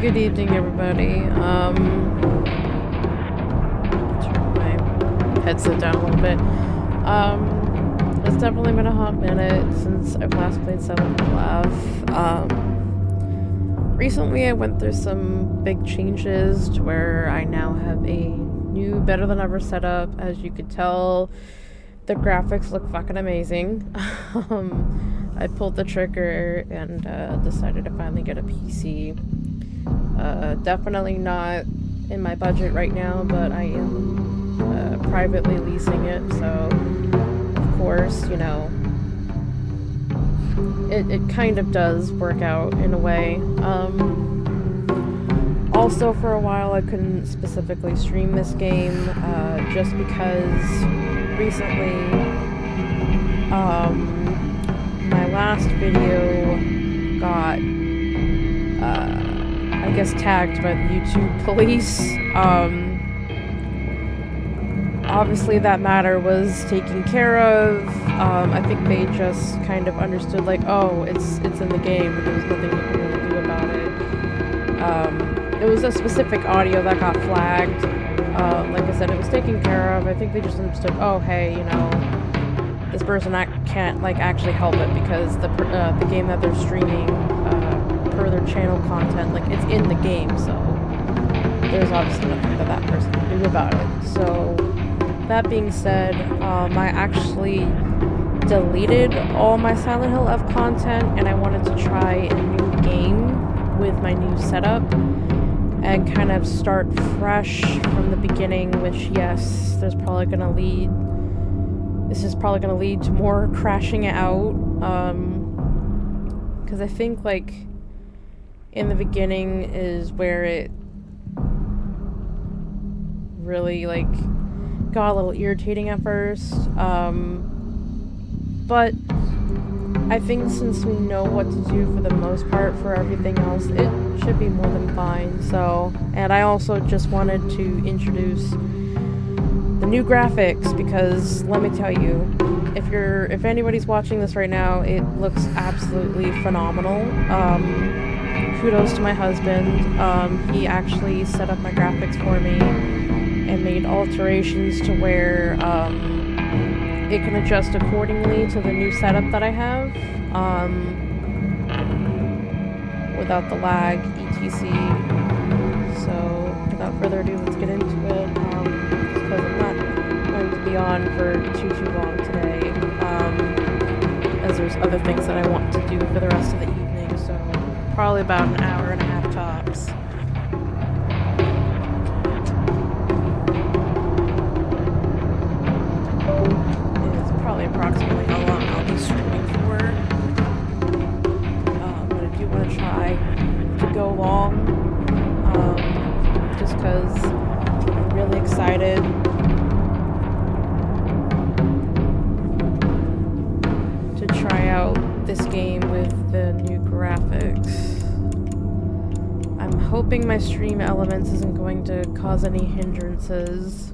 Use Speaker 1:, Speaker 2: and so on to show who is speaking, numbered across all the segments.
Speaker 1: Good evening, everybody. Turn my headset down a little bit. It's definitely been a hot minute since I've last played Silent Hill F. Recently I went through some big changes to where I now have a new, better than ever setup. As you could tell, the graphics look fucking amazing. I pulled the trigger and decided to finally get a PC. Definitely not in my budget right now, but I am privately leasing it, so of course, you know, it kind of does work out in a way. Also, for a while I couldn't specifically stream this game, just because recently, my last video got, I guess, tagged by the YouTube police. Obviously that matter was taken care of. I think they just kind of understood, like, oh, it's in the game, but there's nothing you can really do about it. It was a specific audio that got flagged. Like I said, it was taken care of. I think they just understood, oh, hey, you know, this person can't, like, actually help it because the game that they're streaming, per their channel content, like, it's in the game, so there's obviously nothing that that person can do about it. So, that being said, I actually deleted all my Silent Hill F content, and I wanted to try a new game with my new setup and kind of start fresh from the beginning, which, yes, this is probably going to lead to more crashing out, because I think, like, in the beginning is where it really, like, got a little irritating at first, but I think since we know what to do for the most part for everything else, it should be more than fine. So, and I also just wanted to introduce the new graphics, because let me tell you, if anybody's watching this right now, it looks absolutely phenomenal. Kudos to my husband. He actually set up my graphics for me and made alterations to where it can adjust accordingly to the new setup that I have, without the lag, etc. So, without further ado, let's get into it, because I'm not going to be on for too long today, as there's other things that I want to do for the rest of the evening, so probably about an hour and a half tops. Approximately how long I'll be streaming for, but I do want to try to go long, just because I'm really excited to try out this game with the new graphics. I'm hoping my stream elements isn't going to cause any hindrances.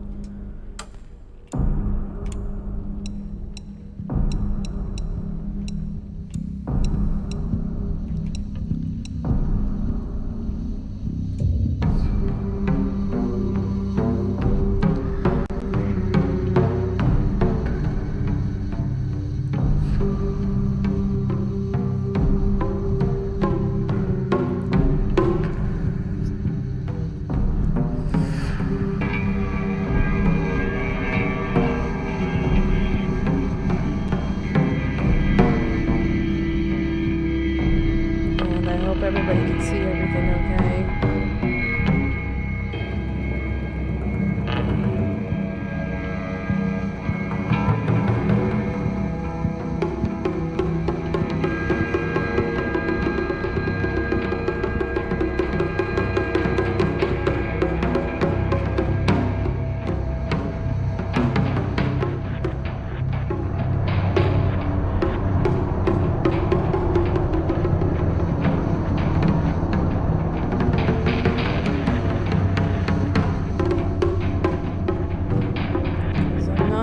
Speaker 1: Everybody can see everything okay.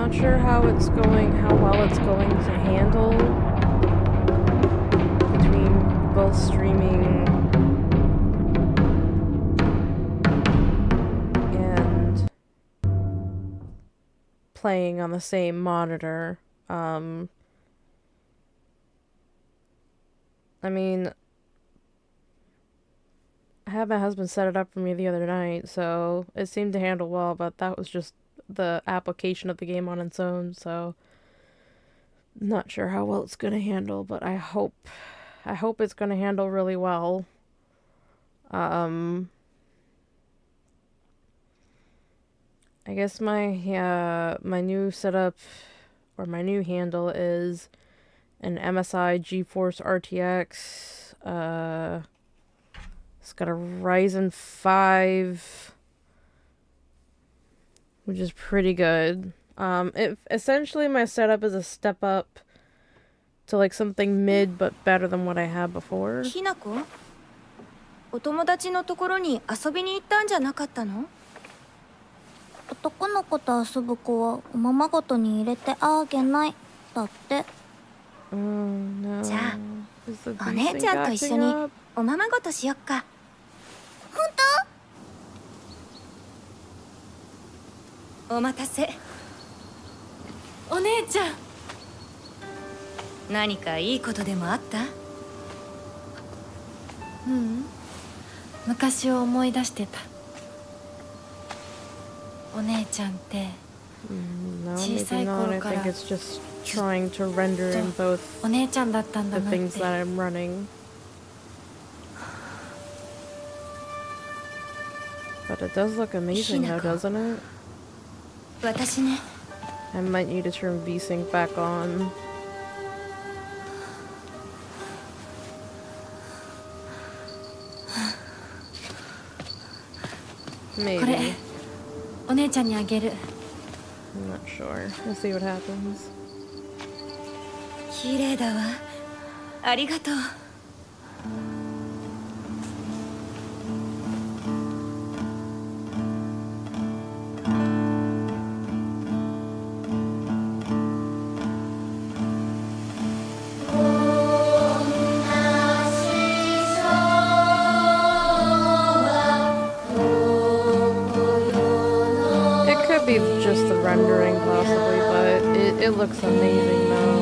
Speaker 1: Sure how well it's going to handle between both streaming playing on the same monitor. I mean, I had my husband set it up for me the other night, so it seemed to handle well, but that was just the application of the game on its own, so not sure how well it's gonna handle, but I hope it's gonna handle really well. I guess my new setup or my new handle is an MSI GeForce RTX. It's got a Ryzen 5, which is pretty good. Essentially my setup is a step up to like something mid but better than what I had before.
Speaker 2: ひなこ、お友達のところに遊びに行ったんじゃなかったの？
Speaker 3: 男の子と遊ぶ子はおままごとに入れてあげないだって。
Speaker 1: No.
Speaker 2: じゃあ、お姉ちゃんと一緒におままごとしよっか。
Speaker 3: 本
Speaker 2: 当？お待たせ。お姉ちゃん。何かいいことでもあった？
Speaker 4: ううん、昔を思い出してた。お姉ちゃんって小さい頃からずっとお姉ちゃんだったんだなって。
Speaker 1: But it does look amazing though, doesn't it?
Speaker 2: 私ね。
Speaker 1: I might need to turn VSync back on. Maybe.
Speaker 4: これお姉ちゃんにあげる。
Speaker 1: I'm not sure. We'll see what happens.
Speaker 2: 綺麗だわ。ありがとう。
Speaker 1: Just the rendering possibly, but it looks amazing though.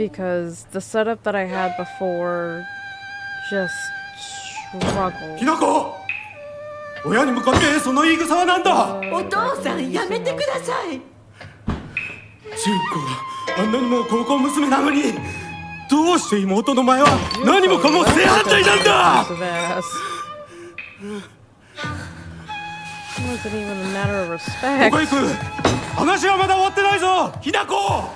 Speaker 1: Because the setup that I had before just struggled.
Speaker 5: ひなこ、親に向かってその言い草はなんだ。
Speaker 6: お父さんやめてください。
Speaker 5: 純子があんなにも高校娘なのに、どうして妹の前は何もかも正反対なんだ。ここ行く。話はまだ終わってないぞ、ひなこ。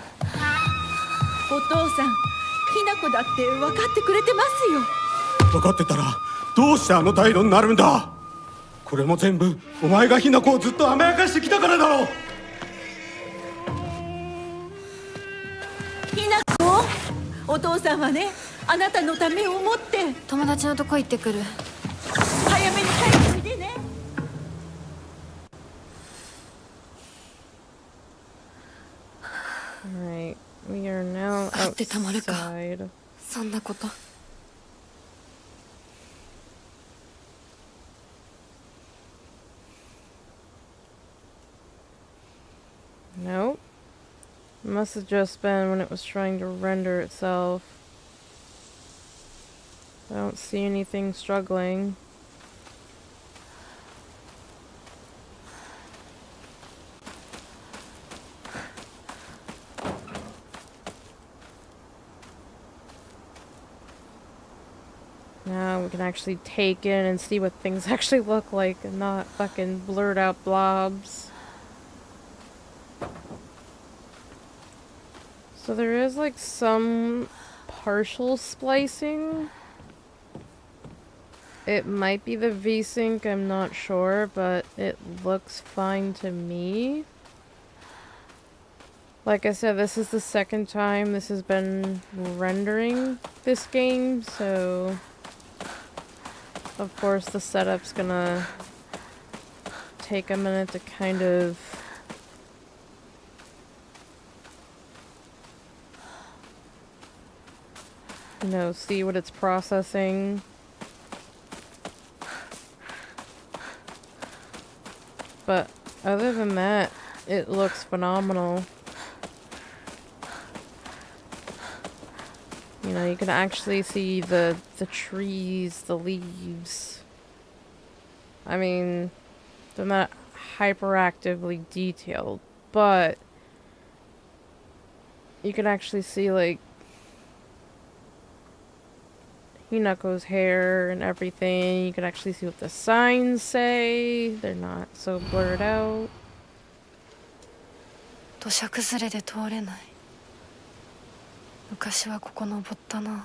Speaker 6: お父さん、ひなこだって分かってくれてますよ。
Speaker 5: 分かってたらどうしてあの態度になるんだ。これも全部お前がひなこをずっと甘やかしてきたからだろう。
Speaker 6: ひなこ、お父さんはね、あなたのためを思って
Speaker 4: 友達のとこ行ってくる。
Speaker 6: 早めに帰っておいでね。
Speaker 1: Alright, we are now outside.
Speaker 4: そんなこと。
Speaker 1: Nope. Must have just been when it was trying to render itself. I don't see anything struggling. Now we can actually take in and see what things actually look like and not fucking blurred out blobs. So there is like some partial splicing. It might be the VSync, I'm not sure, but it looks fine to me. Like I said, this is the second time this has been rendering this game, so of course the setup's gonna take a minute to kind of see what it's processing. But other than that, it looks phenomenal. You can actually see the trees, the leaves. I mean, they're not hyperactively detailed, but you can actually see, like, Hinako's hair and everything. You can actually see what the signs say. They're not so blurred out.
Speaker 4: 土砂崩れで通れない。昔はここ登ったな。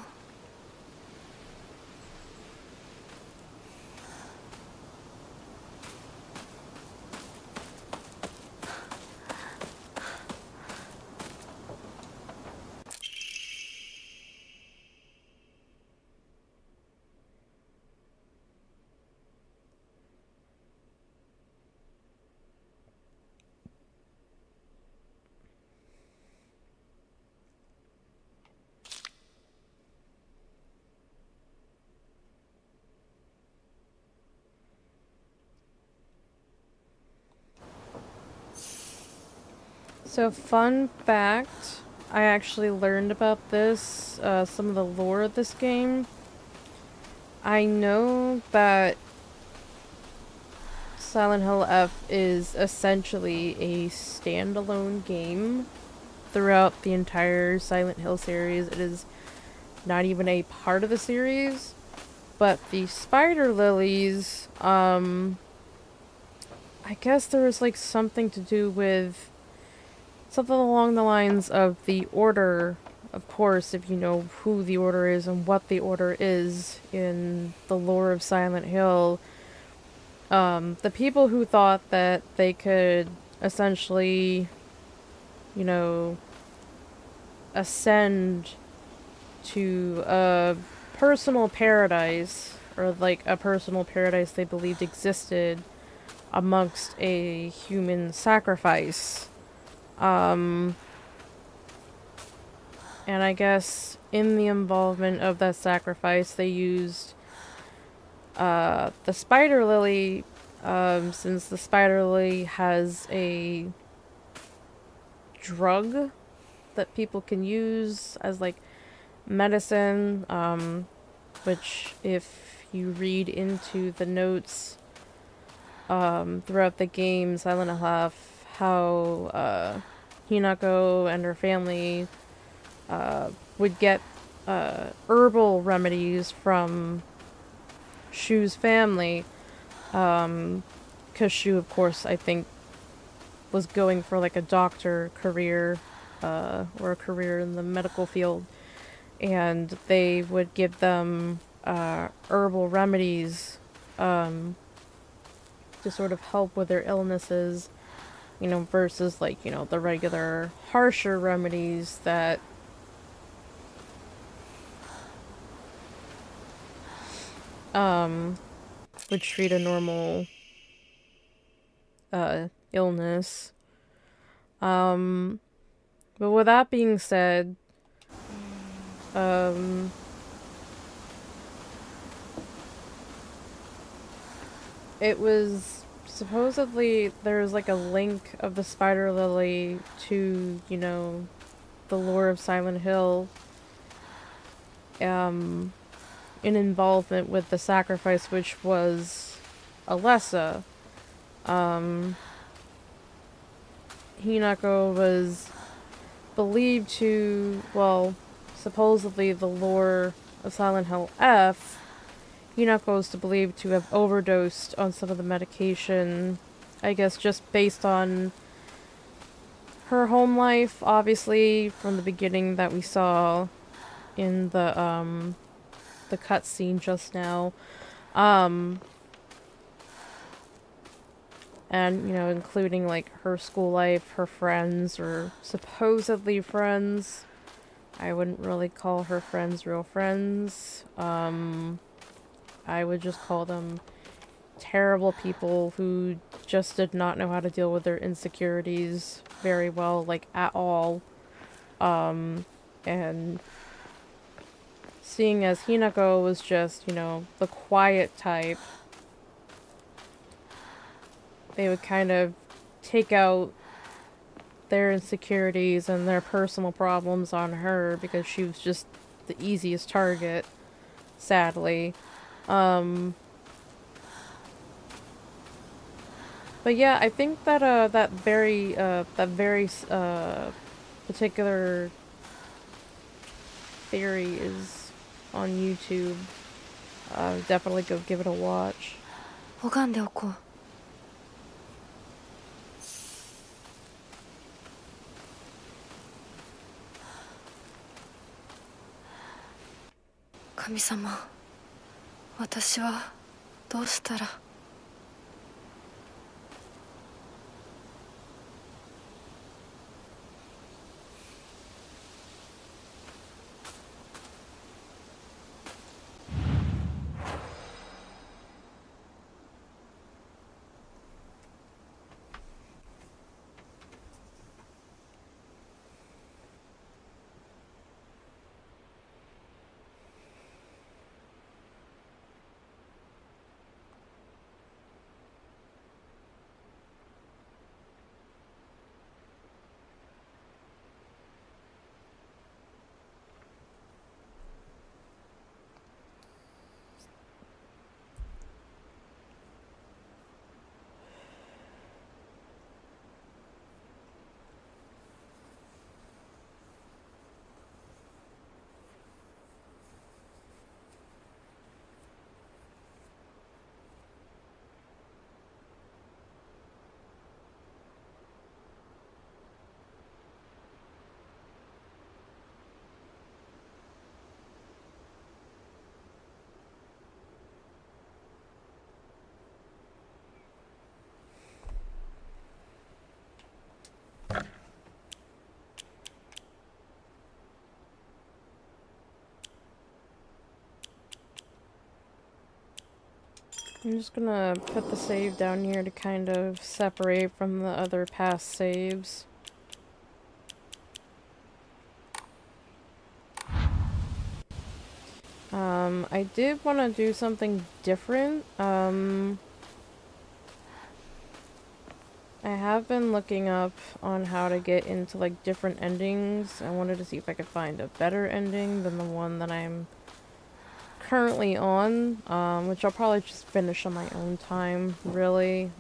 Speaker 1: So, fun fact, I actually learned about this, some of the lore of this game. I know that Silent Hill F is essentially a standalone game throughout the entire Silent Hill series. It is not even a part of the series, but the spider lilies, I guess there was like something to do with something along the lines of the Order, of course, if you know who the Order is and what the Order is in the lore of Silent Hill. The people who thought that they could essentially, ascend to a personal paradise, or like a personal paradise they believed existed amongst a human sacrifice. And I guess in the involvement of that sacrifice, they used the spider lily, since the spider lily has a drug that people can use as like medicine, which if you read into the notes throughout the game, Silent Hill, how Hinako and her family would get herbal remedies from Shu's family, because Shu, of course, I think was going for like a doctor career, or a career in the medical field, and they would give them herbal remedies to sort of help with their illnesses, versus like, the regular harsher remedies that would treat a normal illness. But with that being said, it was supposedly there's like a link of the Spider Lily to, you know, the lore of Silent Hill. In involvement with the sacrifice, which was Alessa. Hinako was believed to, well, supposedly the lore of Silent Hill F, Hinako is believed to have overdosed on some of the medication, I guess just based on her home life, obviously, from the beginning that we saw in the cutscene just now. And, you know, including, like, her school life, her friends, or supposedly friends. I wouldn't really call her friends real friends. I would just call them terrible people who just did not know how to deal with their insecurities very well, like, at all. And seeing as Hinako was just, you know, the quiet type, they would kind of take out their insecurities and their personal problems on her because she was just the easiest target, sadly. But yeah, I think that that very particular theory is on YouTube. Definitely go give it a watch.
Speaker 4: 拝んでおこう。神様、私はどうしたら。
Speaker 1: I'm just gonna put the save down here to kind of separate from the other past saves. I did want to do something different. I have been looking up on how to get into like different endings. I wanted to see if I could find a better ending than the one that I'm currently on, which I'll probably just finish on my own time, really.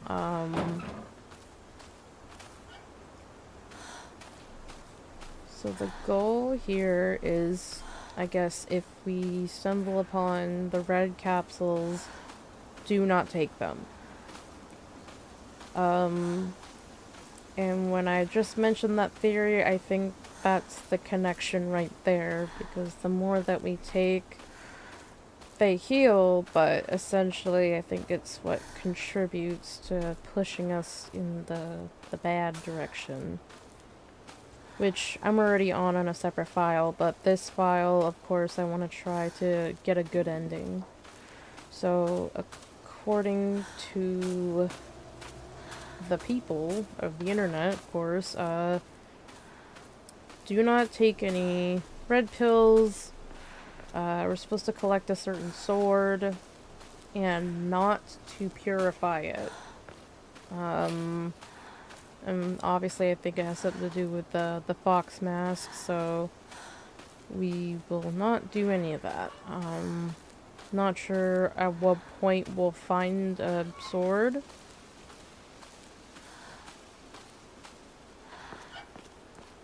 Speaker 1: So the goal here is, I guess, if we stumble upon the red capsules, do not take them. And when I just mentioned that theory, I think that's the connection right there, because the more that we take, they heal, but essentially I think it's what contributes to pushing us in the bad direction. Which I'm already on a separate file, but this file, of course, I want to try to get a good ending. So, according to the people of the internet, of course, do not take any red pills. We're supposed to collect a certain sword and not to purify it. And obviously I think it has something to do with the fox mask, so we will not do any of that. Not sure at what point we'll find a sword.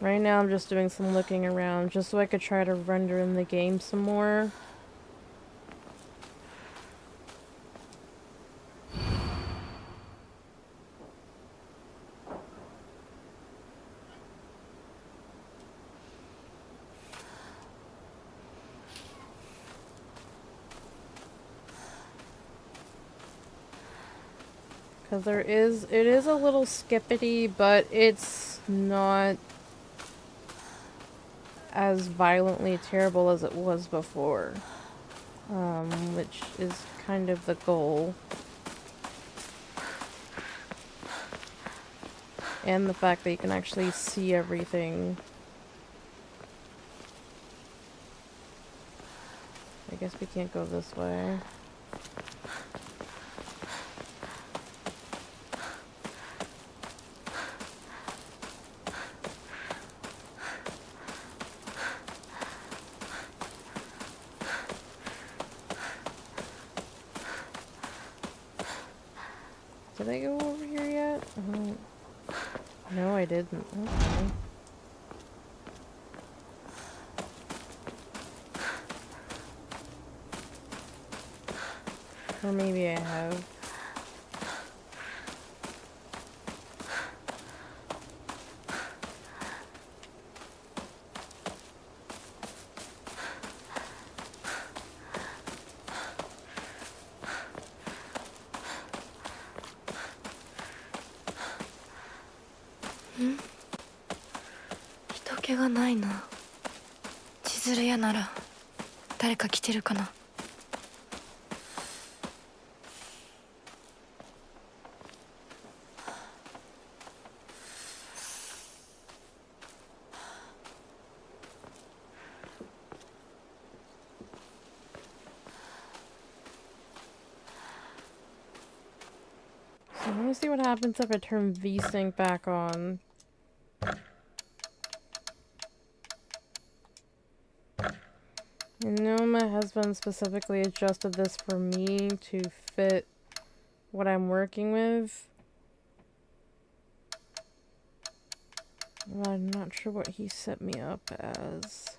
Speaker 1: Right now I'm just doing some looking around just so I could try to render in the game some more. Because it is a little skippity, but it's not as violently terrible as it was before. Which is kind of the goal. And the fact that you can actually see everything. I guess we can't go this way. Did I go over here yet? No, I didn't. Okay. Or maybe I have.
Speaker 4: 人気がないな。千鶴屋なら誰か来てるかな。
Speaker 1: So let me see what happens if I turn VSync back on. I know my husband specifically adjusted this for me to fit what I'm working with. But I'm not sure what he set me up as.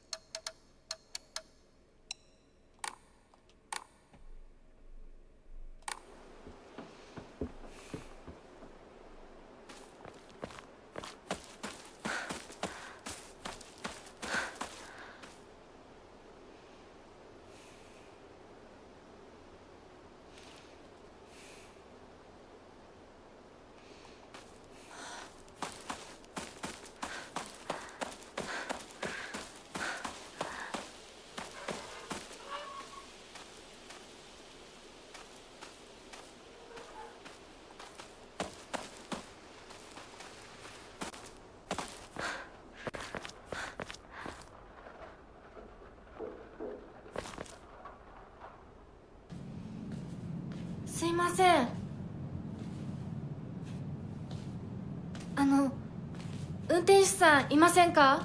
Speaker 4: すいません。運転手さんいませんか？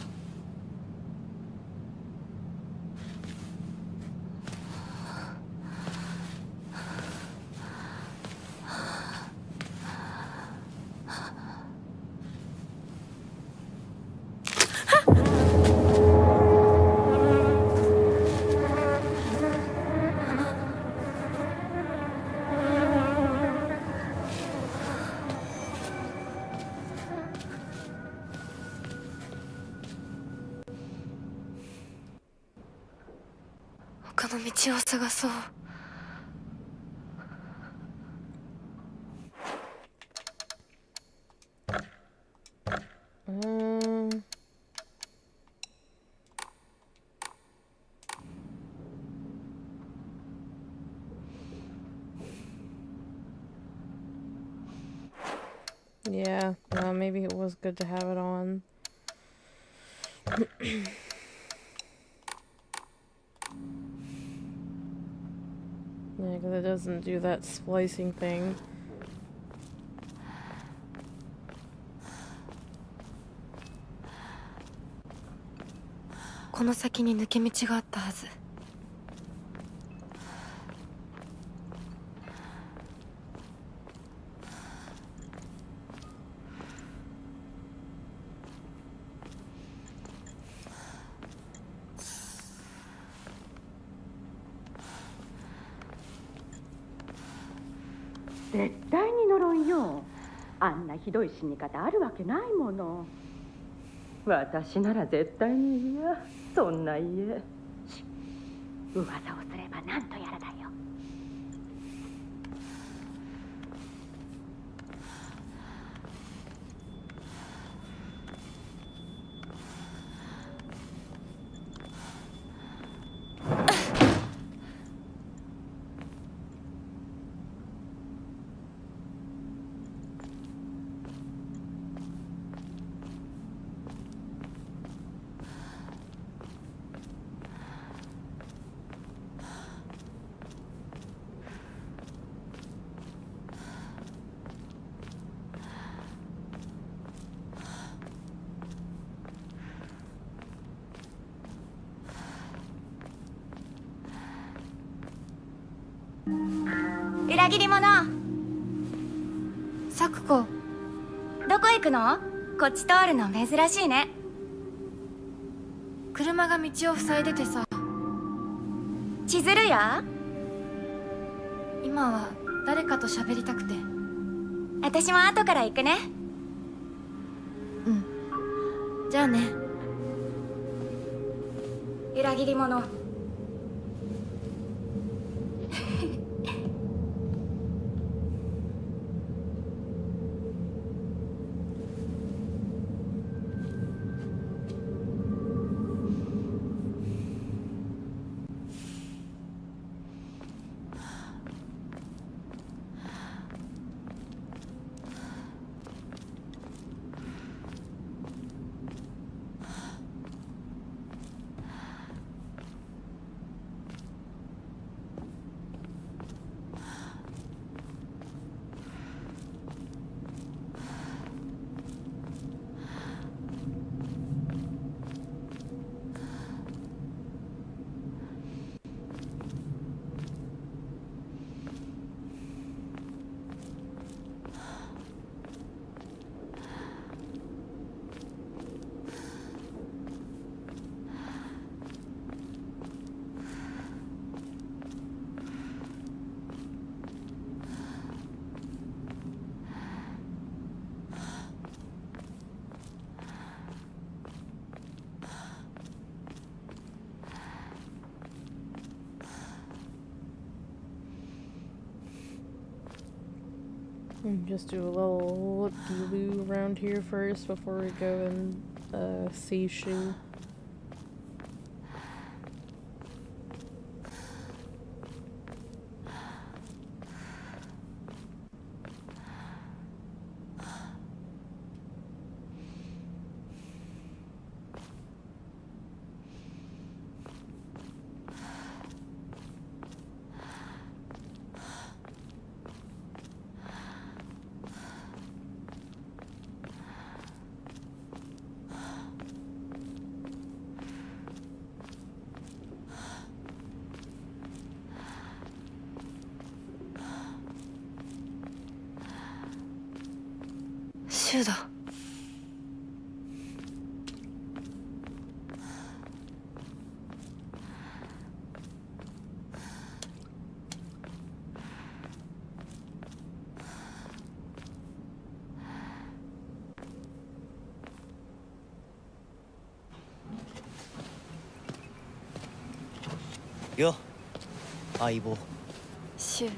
Speaker 4: 他の道を探そう。
Speaker 1: Yeah, maybe it was good to have it on. Yeah, because it doesn't do that splicing thing.
Speaker 4: この先に抜け道があったはず。
Speaker 7: 絶対に呪いよ。あんなひどい死に方あるわけないもの。私なら絶対に嫌。そんな家。噂をすればなんとやらだよ。
Speaker 2: 裏切り者。
Speaker 4: サクコ。
Speaker 2: どこ行くの？こっち通るの珍しいね。
Speaker 4: 車が道を塞いでてさ。
Speaker 2: 千鶴や？
Speaker 4: 今は誰かと喋りたくて。
Speaker 2: 私も後から行くね。
Speaker 4: うん。じゃあね。
Speaker 2: 裏切り者。
Speaker 1: Just do a little loop-de-loo around here first before we go and see Shu.
Speaker 4: シュウだ。
Speaker 8: よ、相棒。
Speaker 4: シュウ。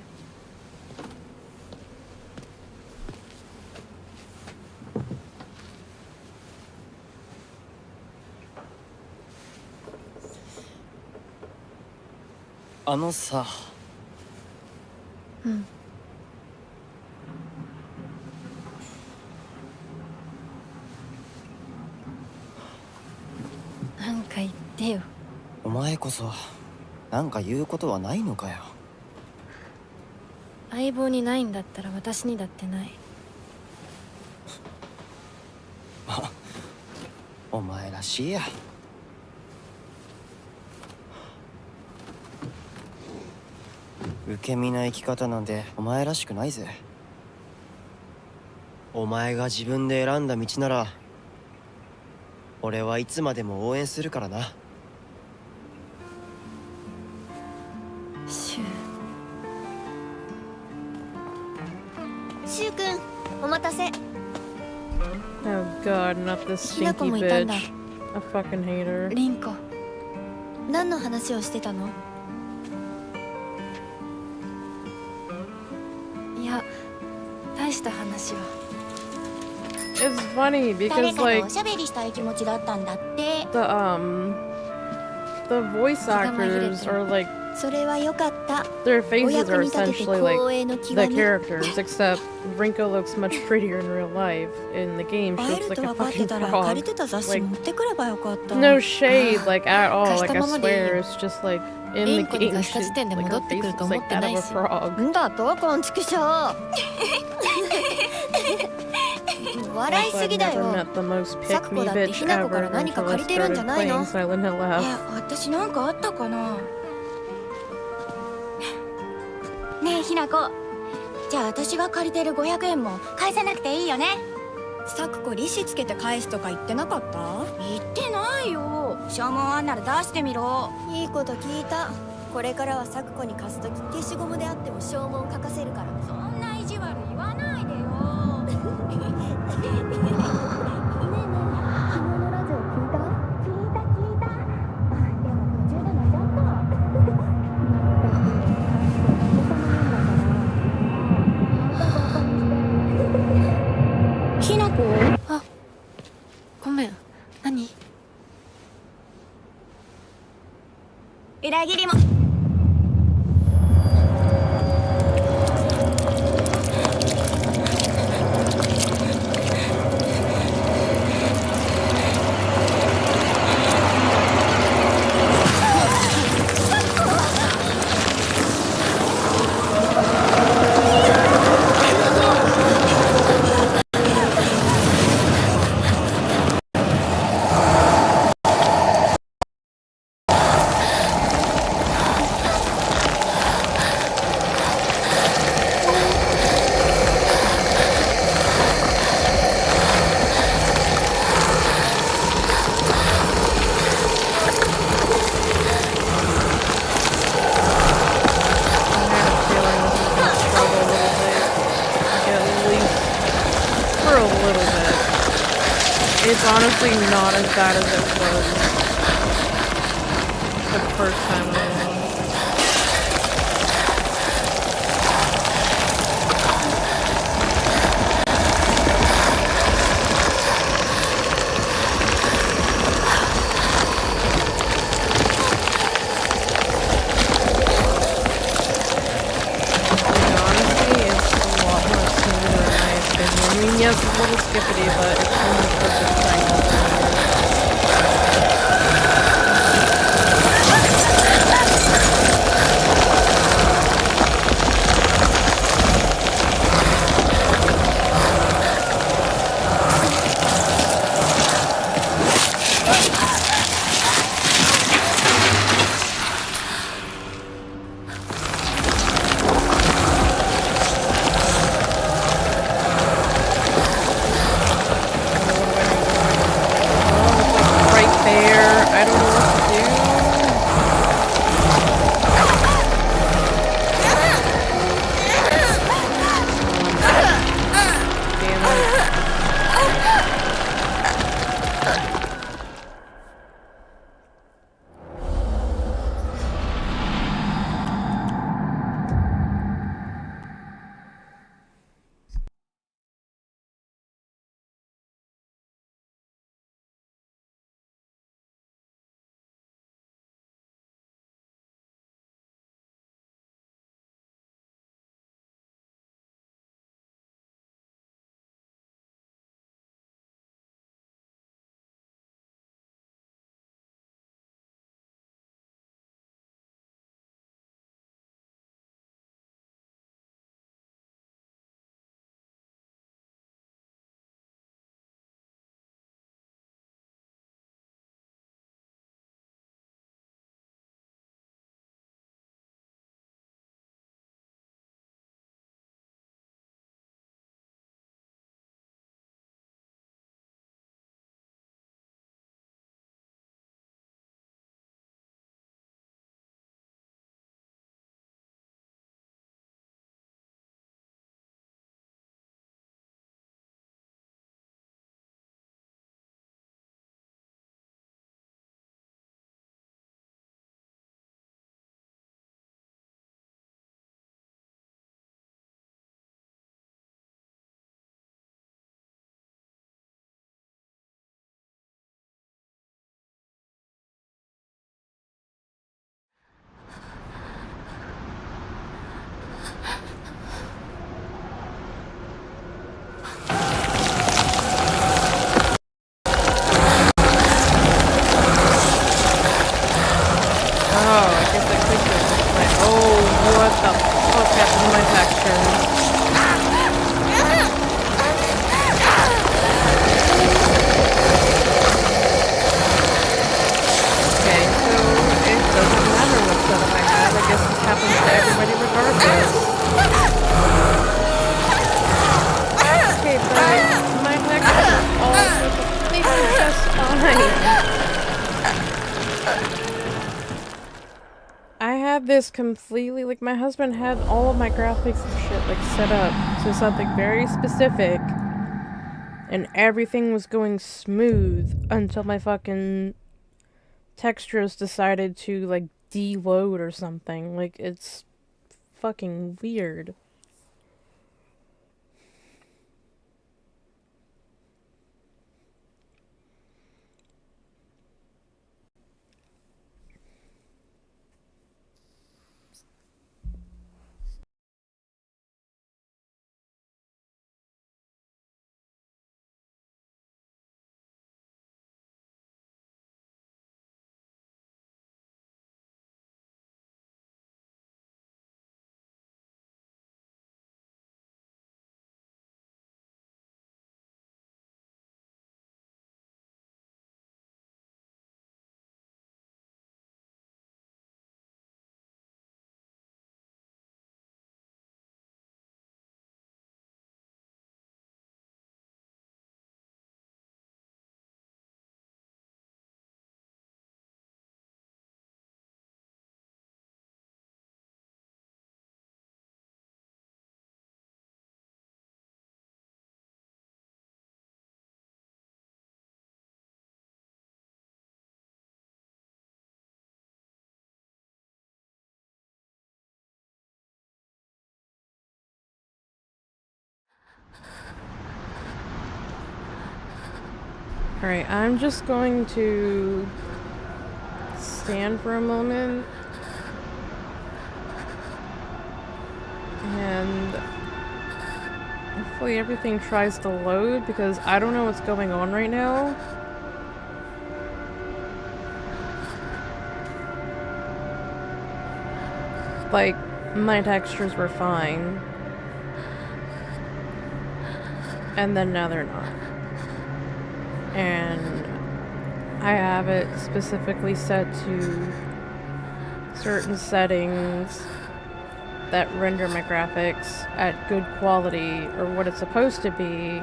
Speaker 8: あのさ。
Speaker 4: うん。なんか言ってよ。
Speaker 8: お前こそなんか言うことはないのかよ。
Speaker 4: 相棒にないんだったら私にだってない。
Speaker 8: お前らしいや。け身な生き方なんてお前らしくないぜ。お前が自分で選んだ道なら俺はいつまでも応援するからな。
Speaker 4: シュウ、
Speaker 3: シュウ君お待たせ。
Speaker 1: Oh god, not this
Speaker 3: ひなこ
Speaker 1: stinky
Speaker 3: もいたんだ。
Speaker 1: bitch. I fucking hate her.
Speaker 4: リンコ。
Speaker 3: 何の話をしてたの？
Speaker 4: いや、大した話は。
Speaker 1: It's funny
Speaker 3: 誰
Speaker 1: because
Speaker 3: かと
Speaker 1: like
Speaker 3: おしゃべりしたい気持ちだったんだって。
Speaker 1: the voice actors are like
Speaker 3: それはよかった。
Speaker 1: their
Speaker 3: お
Speaker 1: faces
Speaker 3: 役
Speaker 1: are
Speaker 3: に立てて
Speaker 1: essentially like
Speaker 3: 光栄の極
Speaker 1: the
Speaker 3: み。
Speaker 1: characters, except Rinko looks much prettier in real life. In the game, she
Speaker 3: 会え
Speaker 1: looks
Speaker 3: る
Speaker 1: like
Speaker 3: と
Speaker 1: a
Speaker 3: 分かって
Speaker 1: fucking
Speaker 3: たら借り
Speaker 1: frog.
Speaker 3: てた雑誌
Speaker 1: Like
Speaker 3: 持ってくればよかった。
Speaker 1: no shade, like at all.
Speaker 4: 貸し
Speaker 1: Like
Speaker 4: た
Speaker 1: I
Speaker 4: ままでいいよ。
Speaker 1: swear, it's just like in
Speaker 4: リ
Speaker 1: the
Speaker 4: ンコに
Speaker 1: game,
Speaker 4: 貸した
Speaker 1: she's
Speaker 4: 時点で
Speaker 1: like
Speaker 4: 戻
Speaker 1: her
Speaker 4: ってく
Speaker 1: face
Speaker 4: る
Speaker 1: looks
Speaker 4: と思っ
Speaker 1: like
Speaker 4: て
Speaker 1: that
Speaker 4: な
Speaker 1: of
Speaker 4: い
Speaker 1: a
Speaker 4: し。
Speaker 1: frog.
Speaker 3: んだとこんちくしょう。笑い
Speaker 1: Also,
Speaker 3: す
Speaker 1: I've
Speaker 3: ぎだ
Speaker 1: never
Speaker 3: よ。
Speaker 1: met the most
Speaker 3: サク
Speaker 1: pick
Speaker 3: コ
Speaker 1: me
Speaker 3: だって
Speaker 1: bitch
Speaker 3: ひなこから
Speaker 1: ever
Speaker 3: 何か
Speaker 1: until
Speaker 3: 借
Speaker 1: I
Speaker 3: りてるん
Speaker 1: started
Speaker 3: じゃないの？
Speaker 1: playing Silent Hill
Speaker 2: い
Speaker 1: Lab.
Speaker 2: や私なんかあったかな。ねえひなこ、じゃあ私が借りてる500円も返さなくていいよね。
Speaker 3: サクコ利子つけて返すとか言ってなかった？
Speaker 2: 言ってないよ。証文あんなら出してみろ。
Speaker 3: いいこと聞いた。これからはサクコに貸すとき消しゴムであっても証文書かせるから。
Speaker 2: そんな意地悪言わないでよ。
Speaker 3: ねえねえ、昨日のラジオ聞いた？聞いた。あ、でも途中で寝ちゃった。
Speaker 2: ひなこ。
Speaker 4: あ、ごめん。何？
Speaker 2: 裏切りも。
Speaker 1: It's honestly not as bad as it was the first time I went. Honestly, it's a lot more smoother in my opinion. I mean, yes, it's a little skippity, but it's almost perfect timing. had this completely, like, my husband had all of my graphics and shit, like, set up to something very specific, and everything was going smooth until my fucking textures decided to, like, deload or something. Like, it's fucking weird. Alright, I'm just going to stand for a moment and hopefully everything tries to load, because I don't know what's going on right now. Like, my textures were fine, and then now they're not. And I have it specifically set to certain settings that render my graphics at good quality, or what it's supposed to be,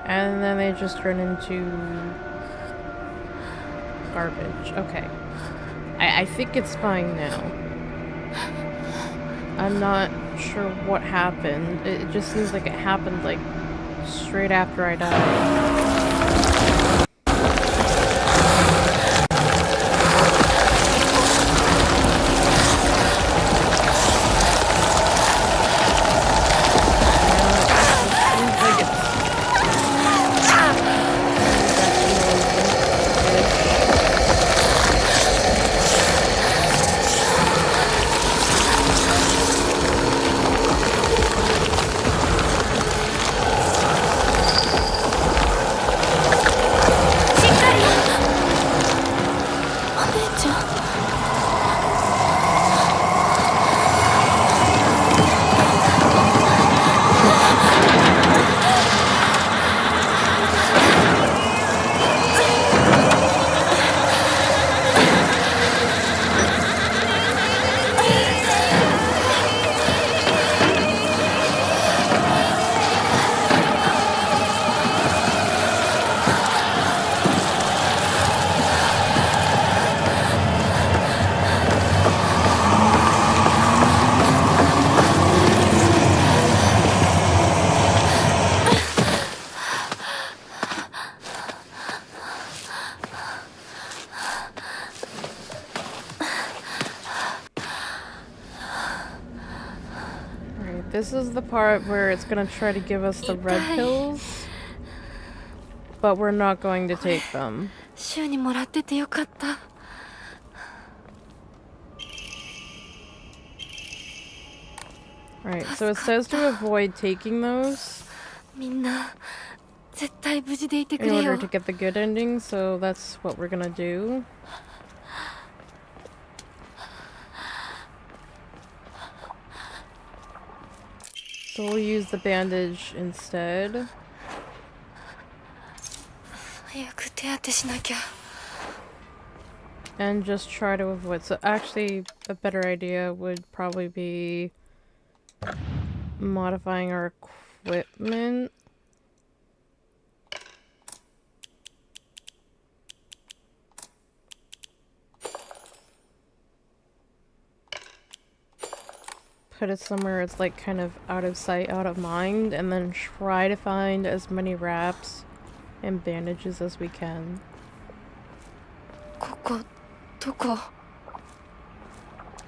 Speaker 1: and then they just turn into garbage. Okay. I think it's fine now. I'm not sure what happened. It just seems like it happened, like, straight after I died. This is the part where it's gonna try to give us the red pills, but we're not going to take them.
Speaker 4: 週にもらっててよかった。
Speaker 1: Alright, so it says to avoid taking those
Speaker 4: みんな絶対無事でいてく
Speaker 1: in
Speaker 4: れよ。
Speaker 1: order to get the good ending, so that's what we're gonna do. So we'll use the bandage instead.
Speaker 4: 早く手当てしなきゃ。
Speaker 1: And just try to avoid. So actually, a better idea would probably be modifying our equipment. put it somewhere it's like kind of out of sight, out of mind, and then try to find as many wraps and bandages as we can.
Speaker 4: ここどこ？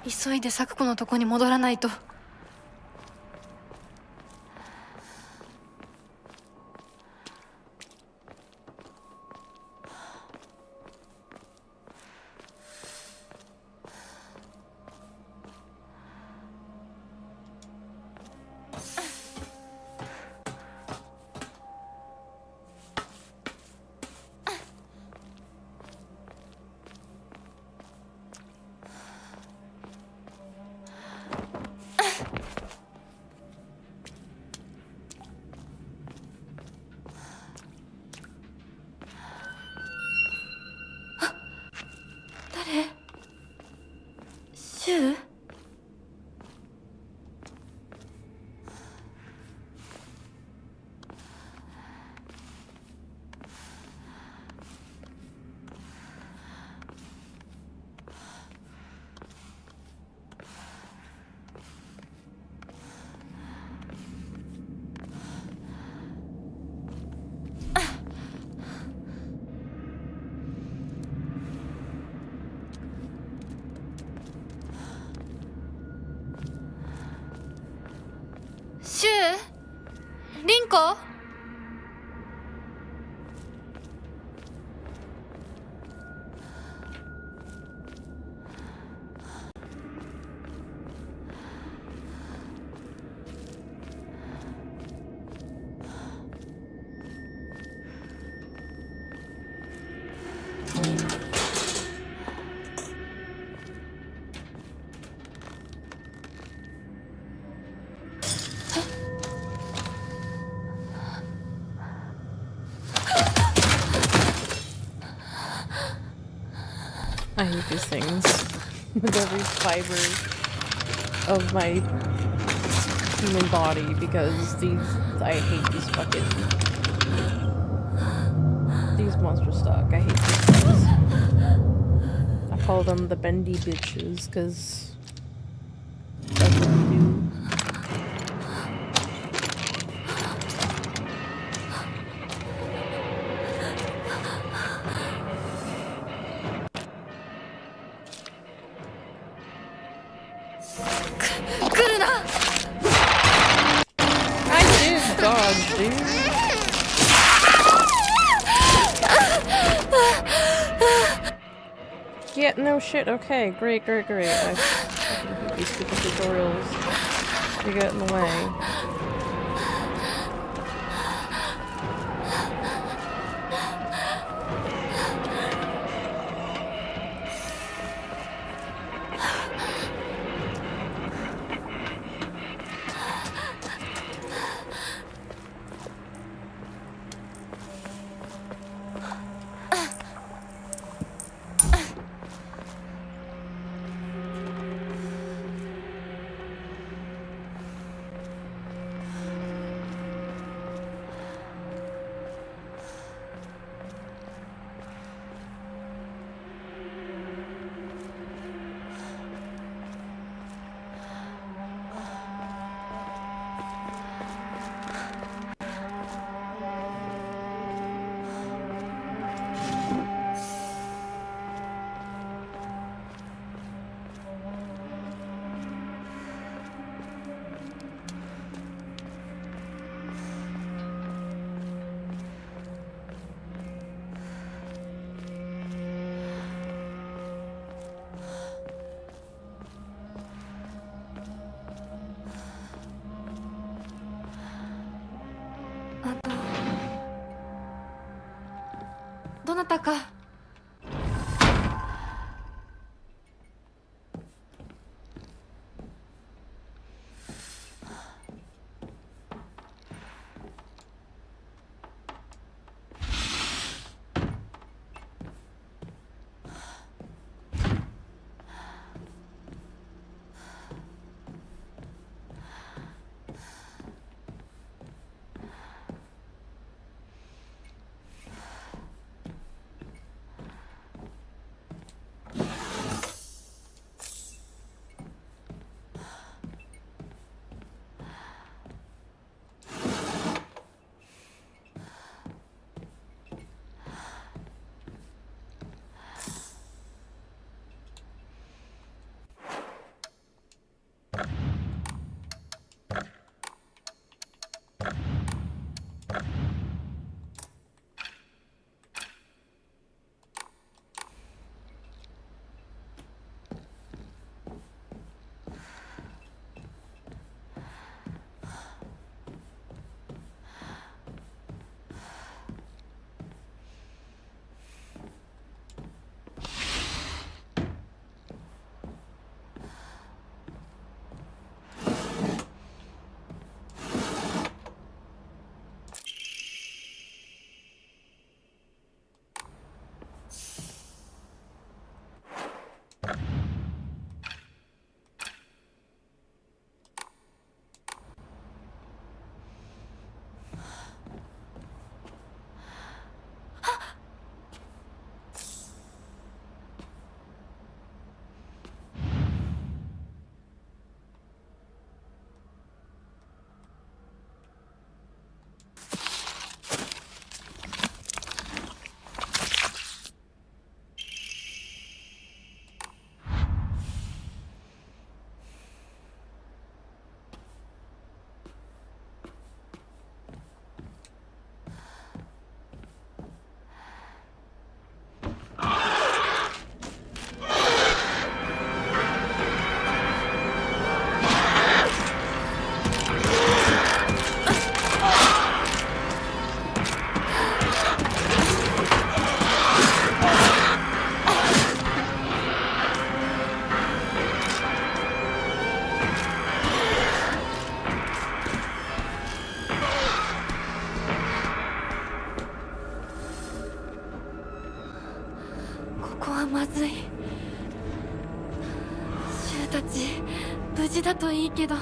Speaker 4: 急いで咲子のとこに戻らないと。シュウ？シュウ？リンコ？I
Speaker 1: hate these things with every fiber of my human body because I hate these fucking monster stuck. I hate these things. I call them the bendy bitches because that's what they do. Dodge, dude. Yeah, no shit. Okay, great. I fucking hate these stupid tutorials. They get in the way.
Speaker 4: たか。こはまずい。シュウたち無事だといいけど。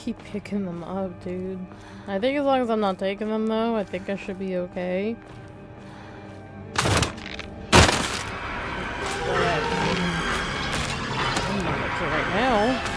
Speaker 1: Keep picking them up, dude. I think as long as I'm not taking them, though, I think I should be okay. I'm not okay right now.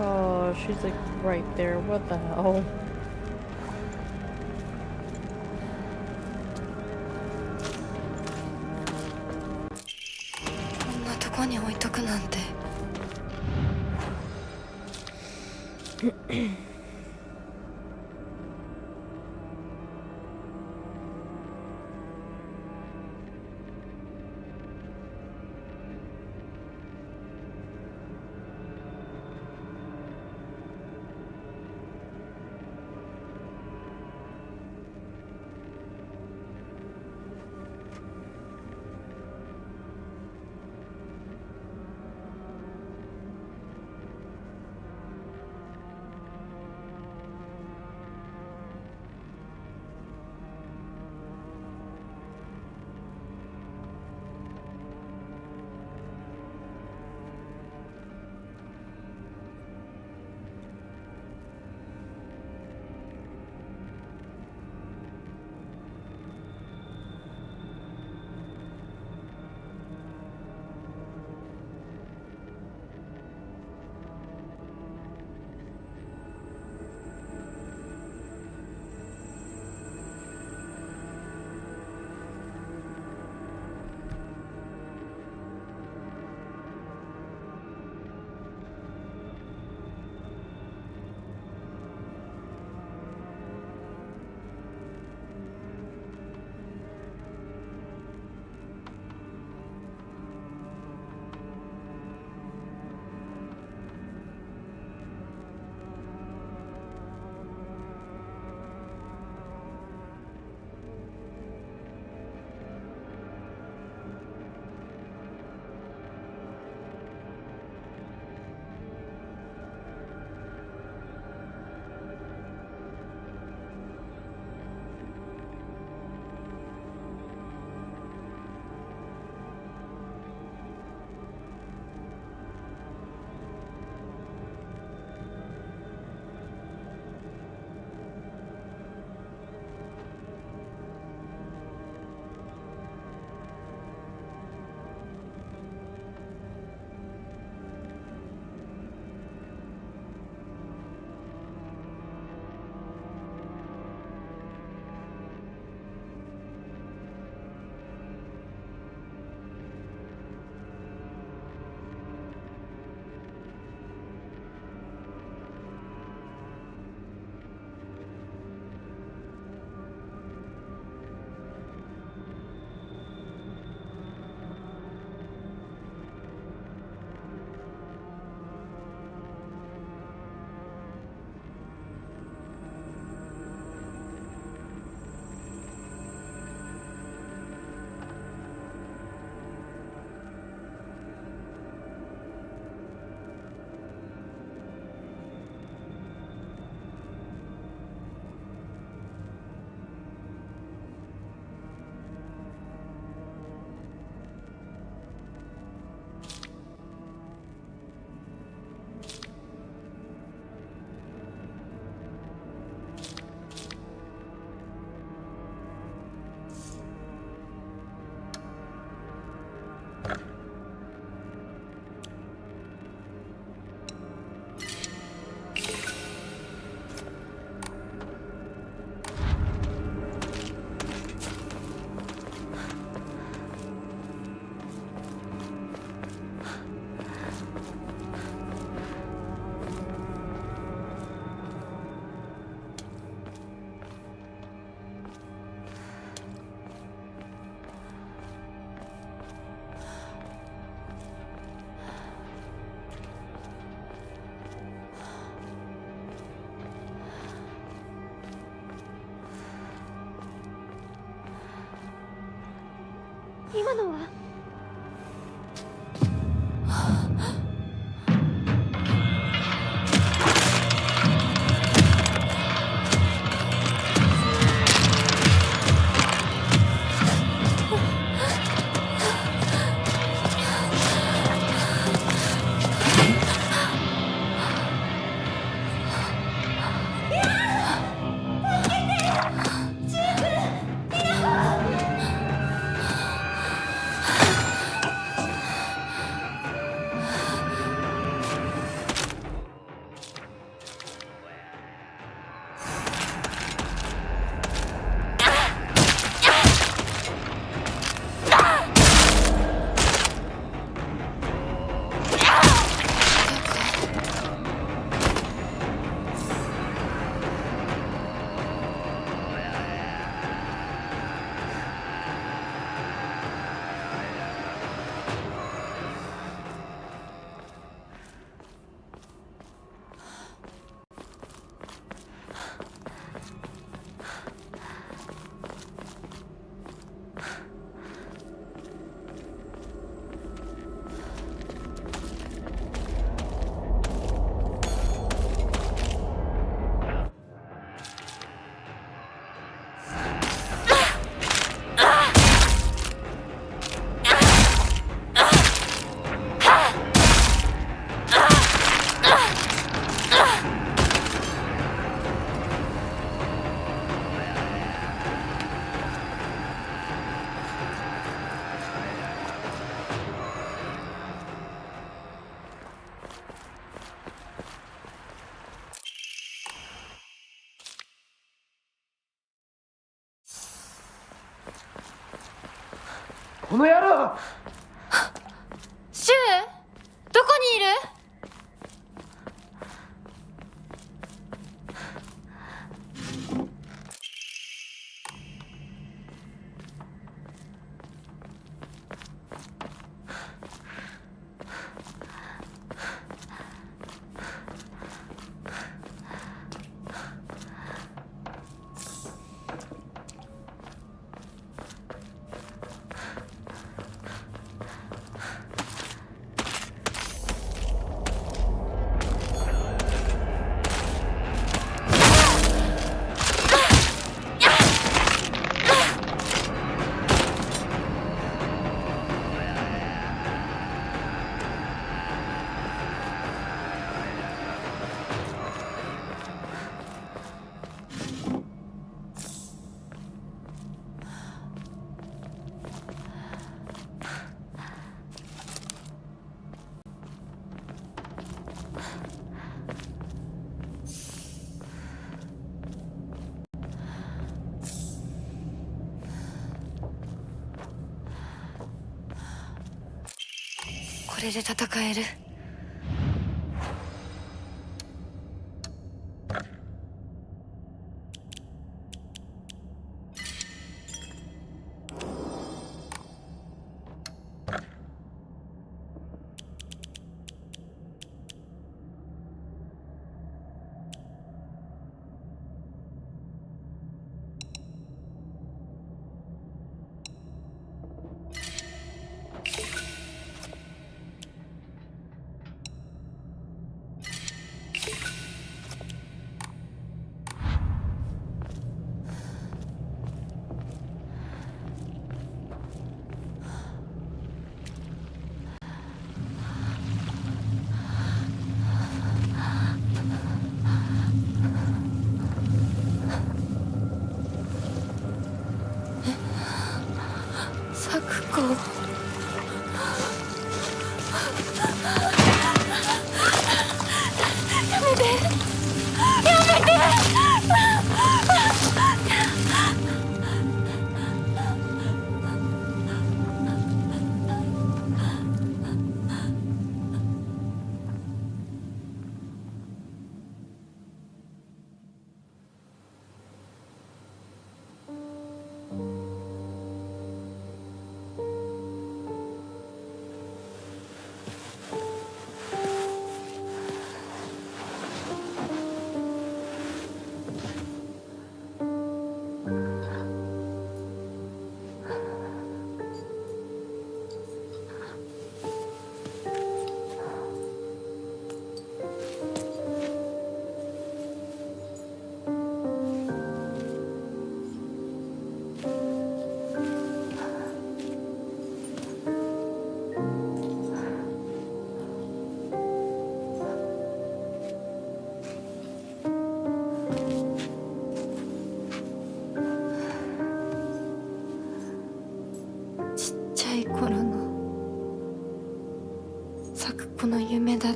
Speaker 1: Oh, she's like right there. What the hell?
Speaker 4: こんなとこに置いとくなんて。今のは
Speaker 8: この野郎！
Speaker 4: シュウ、どこにいる？これで戦える。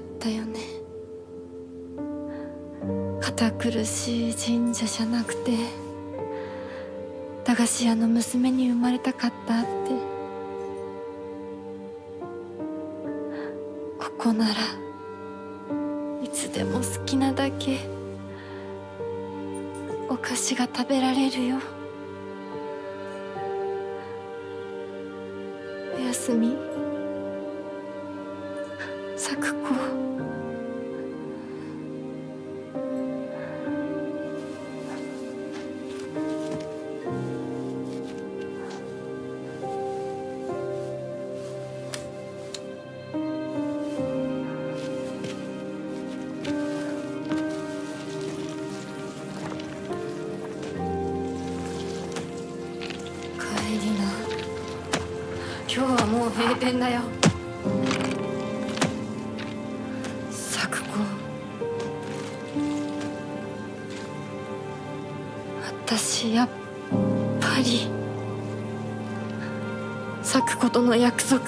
Speaker 4: ったよね。堅苦しい神社じゃなくて駄菓子屋の娘に生まれたかったって。ここならいつでも好きなだけお菓子が食べられるよ。おやすみ、咲子。帰りな。今日はもう閉店だよ。咲子、私やっぱり咲子との約束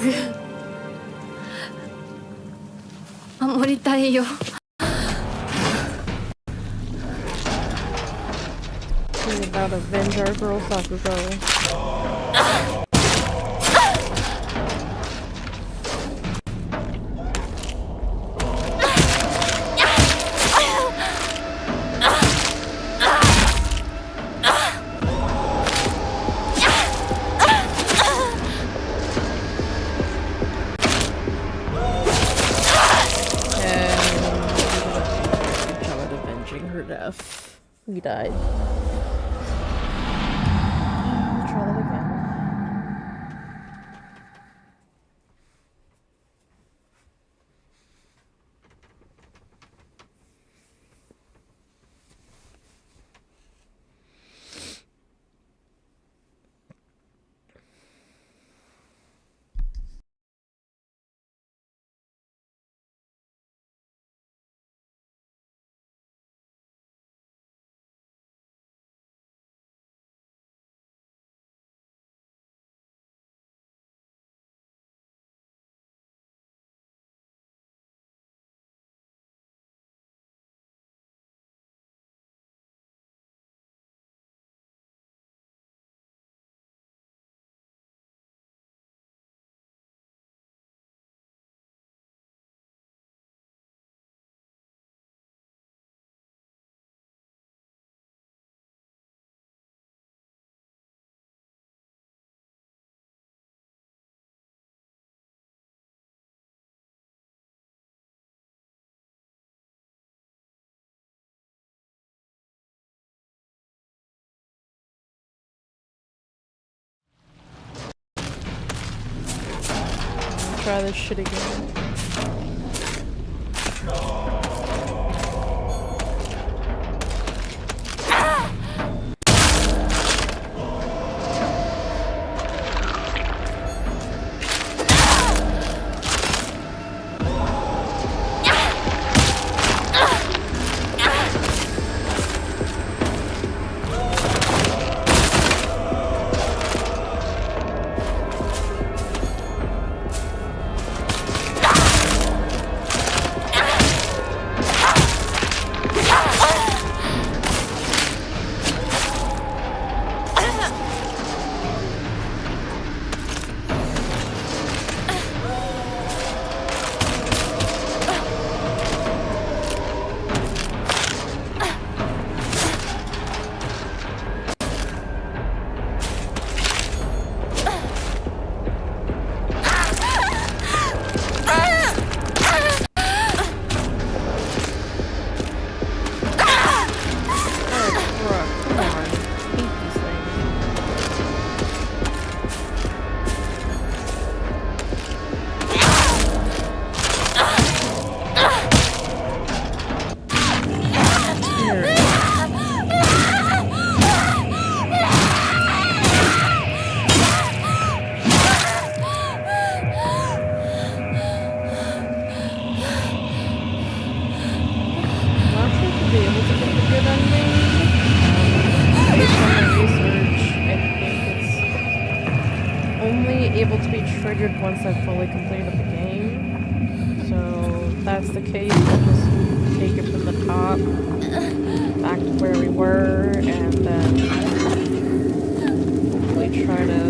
Speaker 4: 守りたいよ。
Speaker 1: We're about to avenge our girl Sakuko. Her death. We died. Try that again. Try this shit again. able to be triggered once I've fully completed the game. So that's that's the case, we'll just take it from the top back to where we were, and then hopefully try to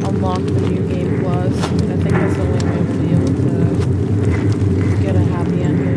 Speaker 1: unlock the new game plus. I think that's the only way we'll be able to get a happy ending.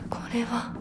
Speaker 4: これは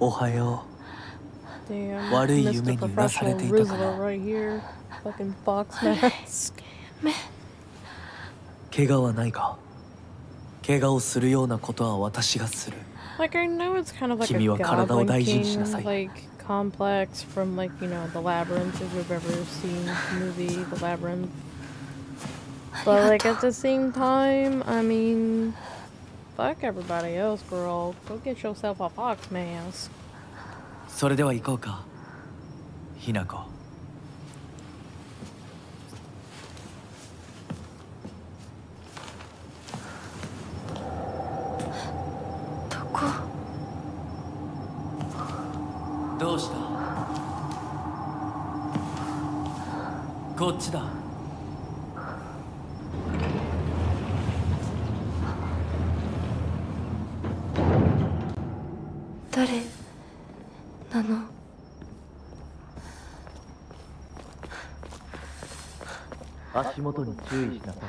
Speaker 9: おはよ
Speaker 1: Damn,
Speaker 9: 悪い
Speaker 1: Mr.
Speaker 9: 夢にうなされ
Speaker 1: Professional
Speaker 9: ていたか
Speaker 1: Rizzler
Speaker 9: な
Speaker 1: right here. Fucking Fox Mask.
Speaker 9: 怪我はないか怪我をするようなことは私がする
Speaker 1: Like, I know it's kind of like
Speaker 9: 君
Speaker 1: a
Speaker 9: は体を
Speaker 1: Goblin
Speaker 9: 大事に
Speaker 1: King,
Speaker 9: しなさい
Speaker 1: like, complex from, like, you know, The Labyrinth, if you've ever seen the movie The Labyrinth. But, like, at the same time, I mean, fuck everybody else, girl. Go get yourself a Fox Mask.
Speaker 9: それでは行こうかひなこ
Speaker 4: どこ
Speaker 9: どうしたこっちだ
Speaker 4: 誰なの
Speaker 9: 足元に注意しなさい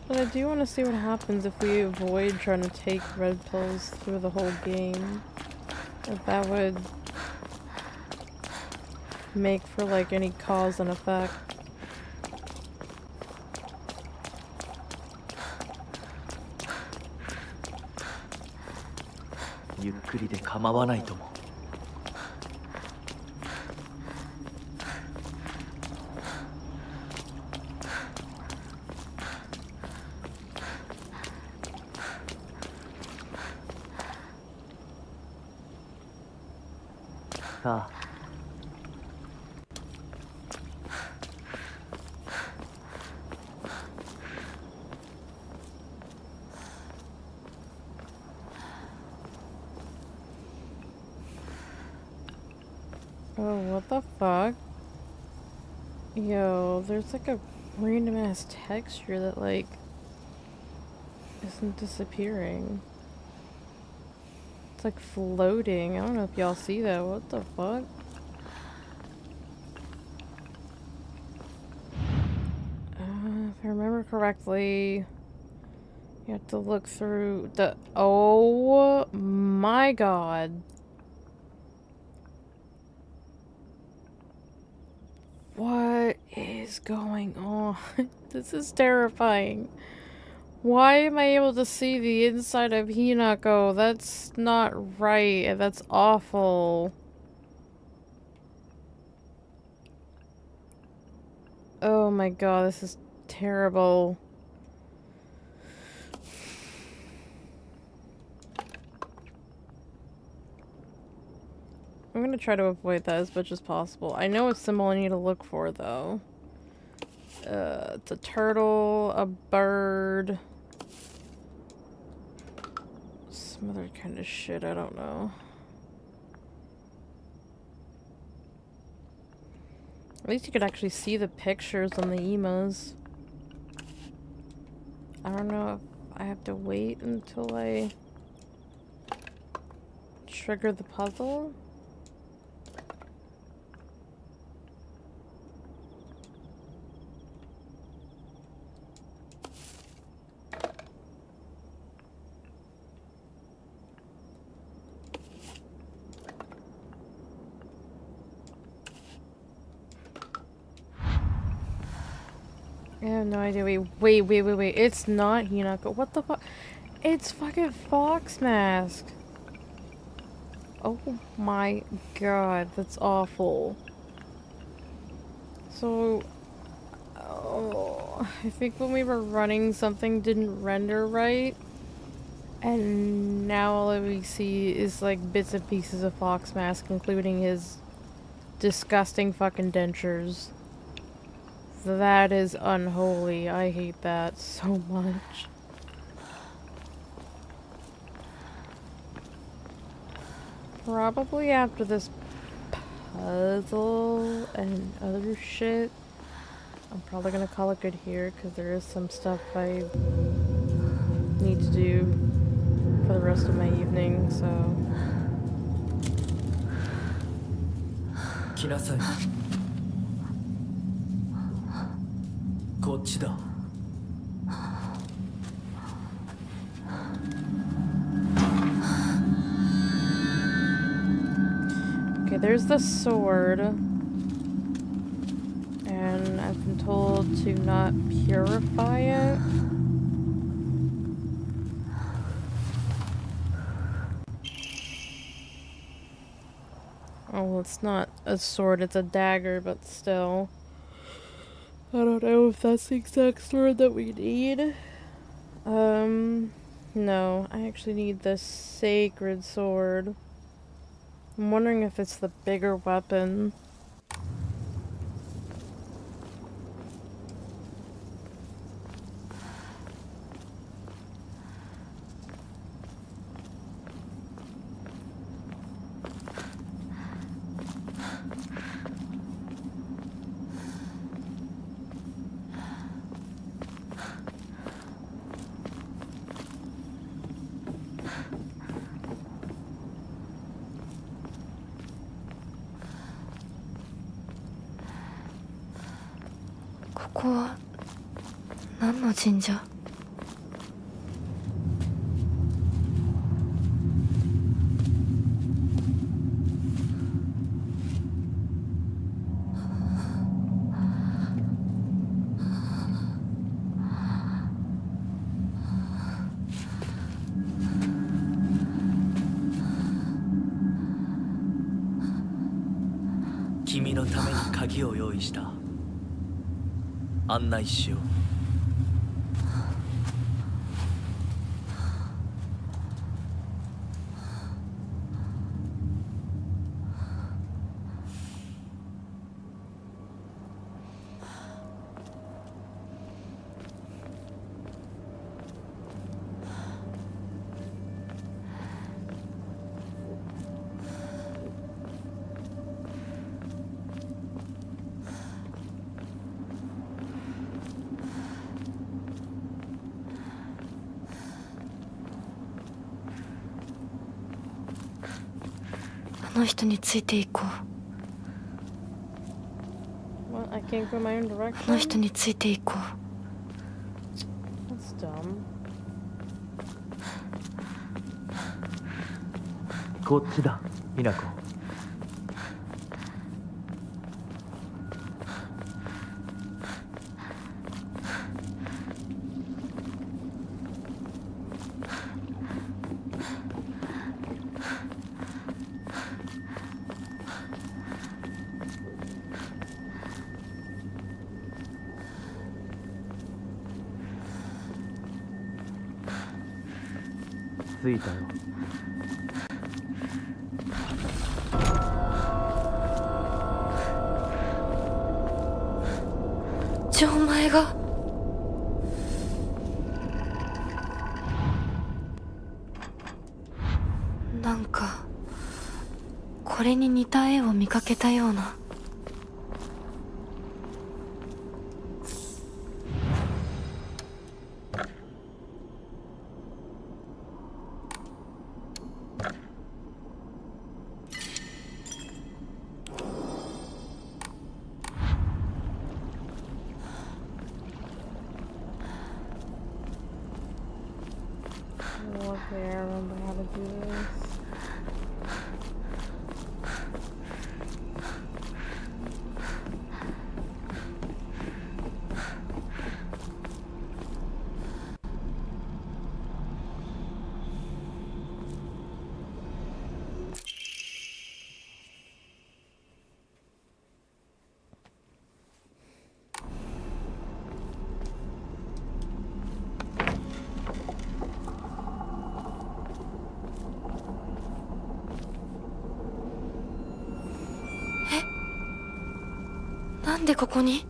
Speaker 1: But I do want to see what happens if we avoid trying to take red pills through the whole game. If that would make for, like, any cause and effect.
Speaker 9: ゆっくりで構わないともさあ
Speaker 1: Oh, what the fuck? Yo, there's like a random ass texture that, like, isn't disappearing. It's like floating. I don't know if y'all see that. What the fuck? If I remember correctly, you have to look through the... Oh my god. What is going on? This is terrifying. Why am I able to see the inside of Hinako? That's not right. That's awful. Oh my god, this is terrible. I'm gonna try to avoid that as much as possible. I know a symbol I need to look for, though. It's a turtle, a bird. Some other kind of shit, I don't know. At least you could actually see the pictures on the emos. I don't know if I have to wait until I trigger the puzzle. I have no idea. Wait. It's not Hinako. What the fuck? It's fucking Fox Mask. Oh my god, that's awful. So, I think when we were running, something didn't render right. And now all we see is like bits and pieces of Fox Mask, including his disgusting fucking dentures. That is unholy. I hate that so much. Probably after this puzzle and other shit, I'm probably gonna call it good here because there is some stuff I need to do for the rest of my evening, so.
Speaker 9: 来なさいこっちだ
Speaker 1: Okay, there's the sword. And I've been told to not purify it. Oh, well, it's not a sword, it's a dagger, but still. I don't know if that's the exact sword that we need. No, I actually need the sacred sword. I'm wondering if it's the bigger weapon.
Speaker 4: ここは何の神社？
Speaker 9: 君のために鍵を用意した。案内しよう。
Speaker 4: あの人についていこう。
Speaker 1: What? I can't go my own
Speaker 4: あ
Speaker 1: direction?
Speaker 4: の人についていこう。
Speaker 1: That's dumb.
Speaker 9: こっちだ、ミナコ。着いたよ。
Speaker 4: 錠前が。なんかこれに似た絵を見かけたような。
Speaker 1: Okay, I remember how to do this.
Speaker 4: Eh? なんでここに？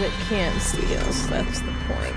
Speaker 1: And it can't see us, that's the point.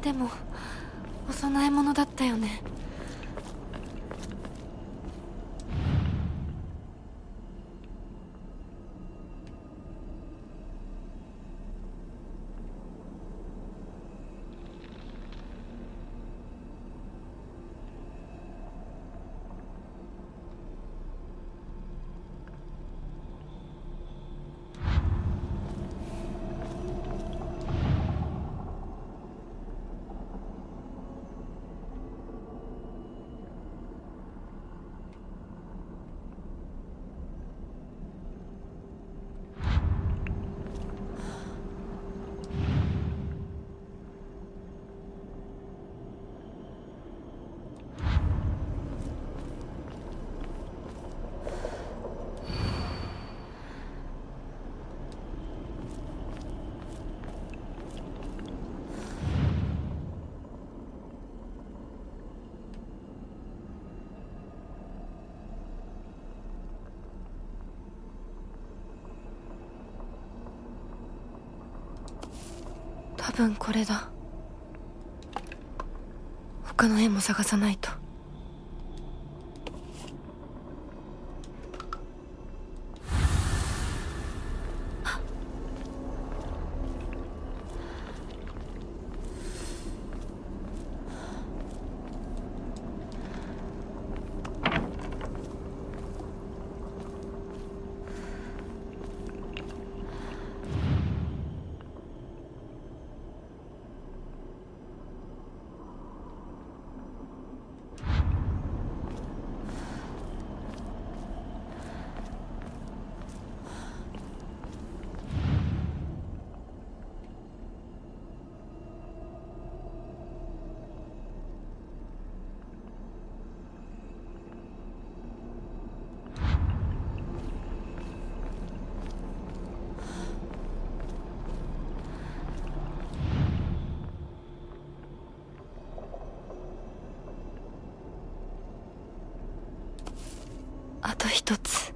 Speaker 4: でもお供え物だったよね。多分これだ。他の絵も探さないと。あと一つ。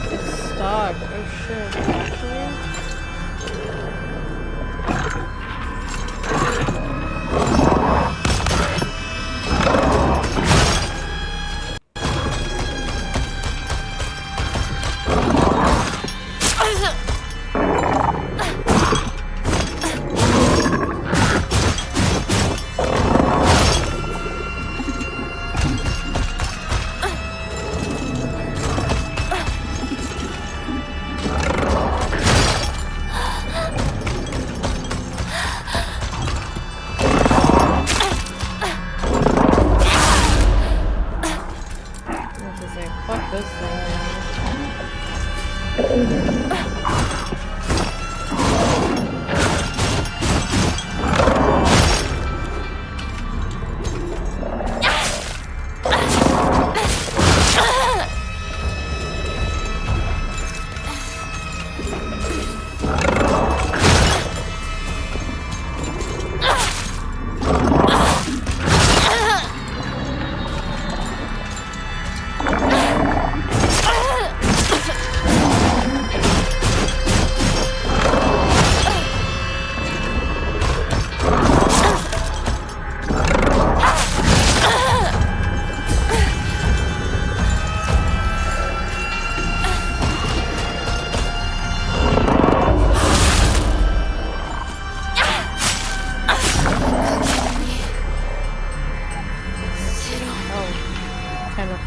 Speaker 1: It's stuck. Oh shit, actually? Fuck this thing.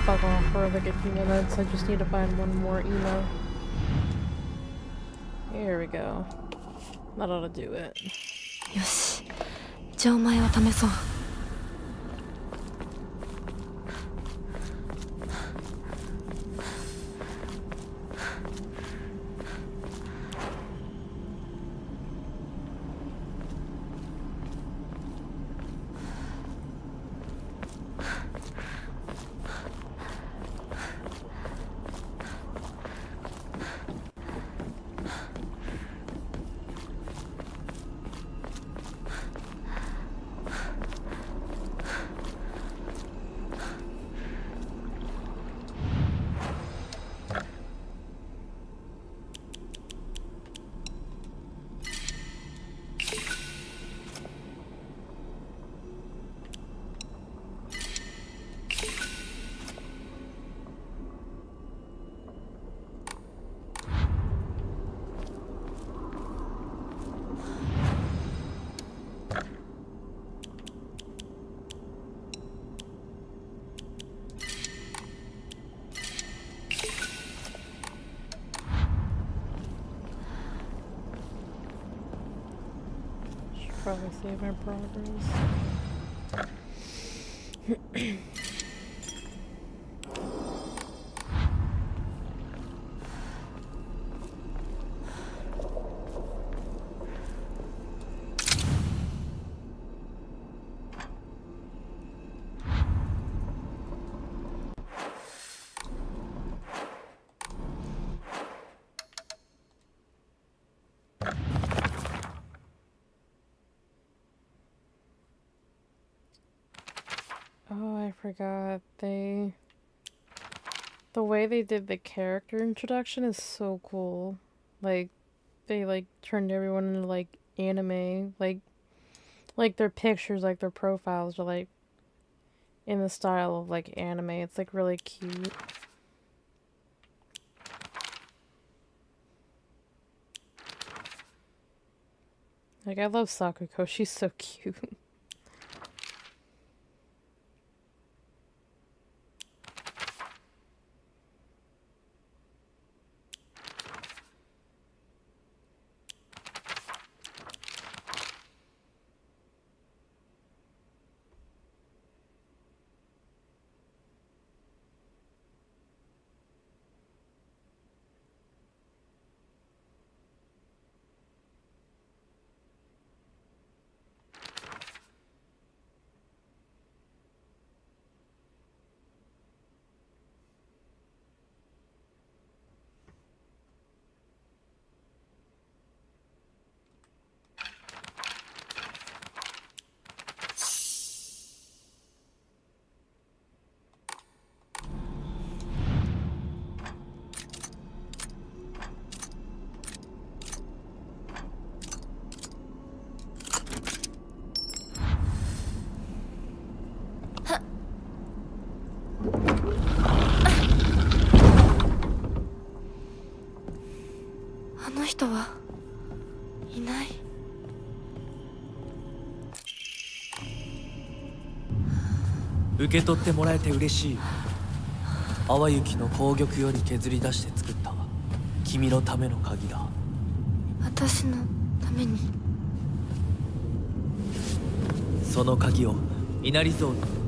Speaker 1: Fuck off for like a few minutes. I just need to find one more emo. Here we go. That ought to do it.
Speaker 4: よし、じゃあお前を試そう。
Speaker 1: Probably save my progress. Oh, I forgot. The way they did the character introduction is so cool. Like, they, like, turned everyone into, like, anime. Like, their pictures, like, their profiles are, like, in the style of, like, anime. It's, like, really cute. Like, I love Sakuko. She's so cute.
Speaker 4: 人はいない。
Speaker 9: 受け取ってもらえて嬉しい。淡雪の紅玉より削り出して作った君のための鍵だ。
Speaker 4: 私のために。
Speaker 9: その鍵を稲荷像に。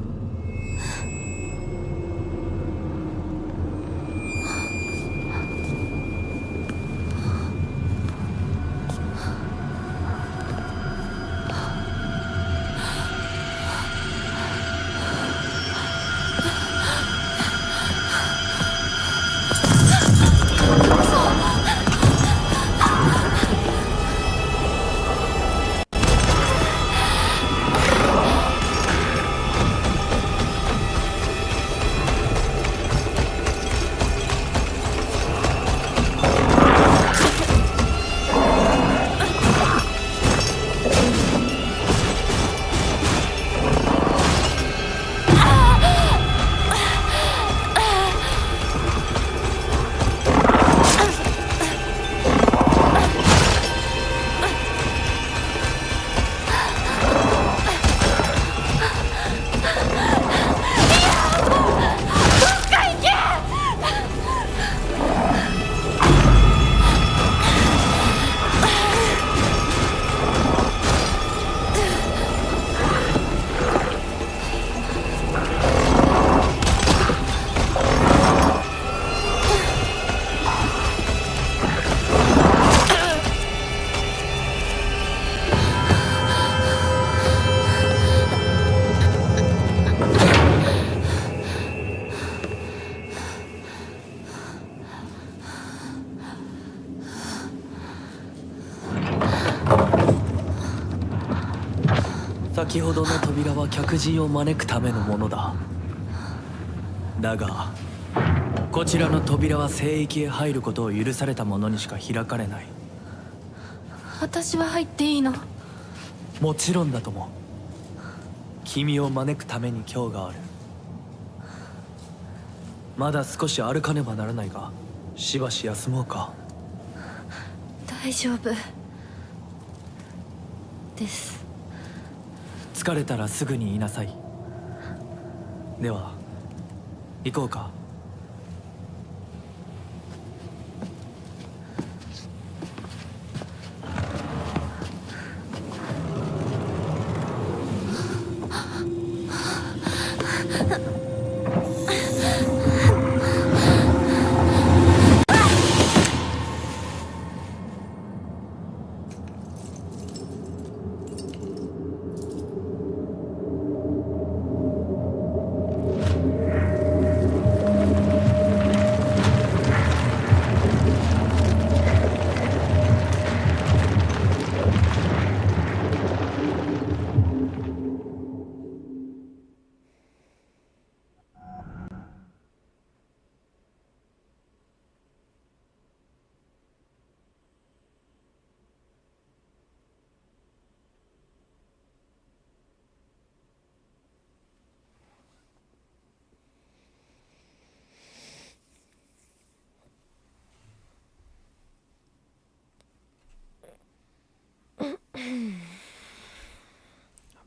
Speaker 9: 先ほどの扉は客人を招くためのものだ。だがこちらの扉は聖域へ入ることを許された者にしか開かれない。
Speaker 4: 私は入っていいの？
Speaker 9: もちろんだとも。君を招くために今日がある。まだ少し歩かねばならないが、しばし休もうか。
Speaker 4: 大丈夫です。
Speaker 9: 疲れたらすぐに言いなさい。では行こうか。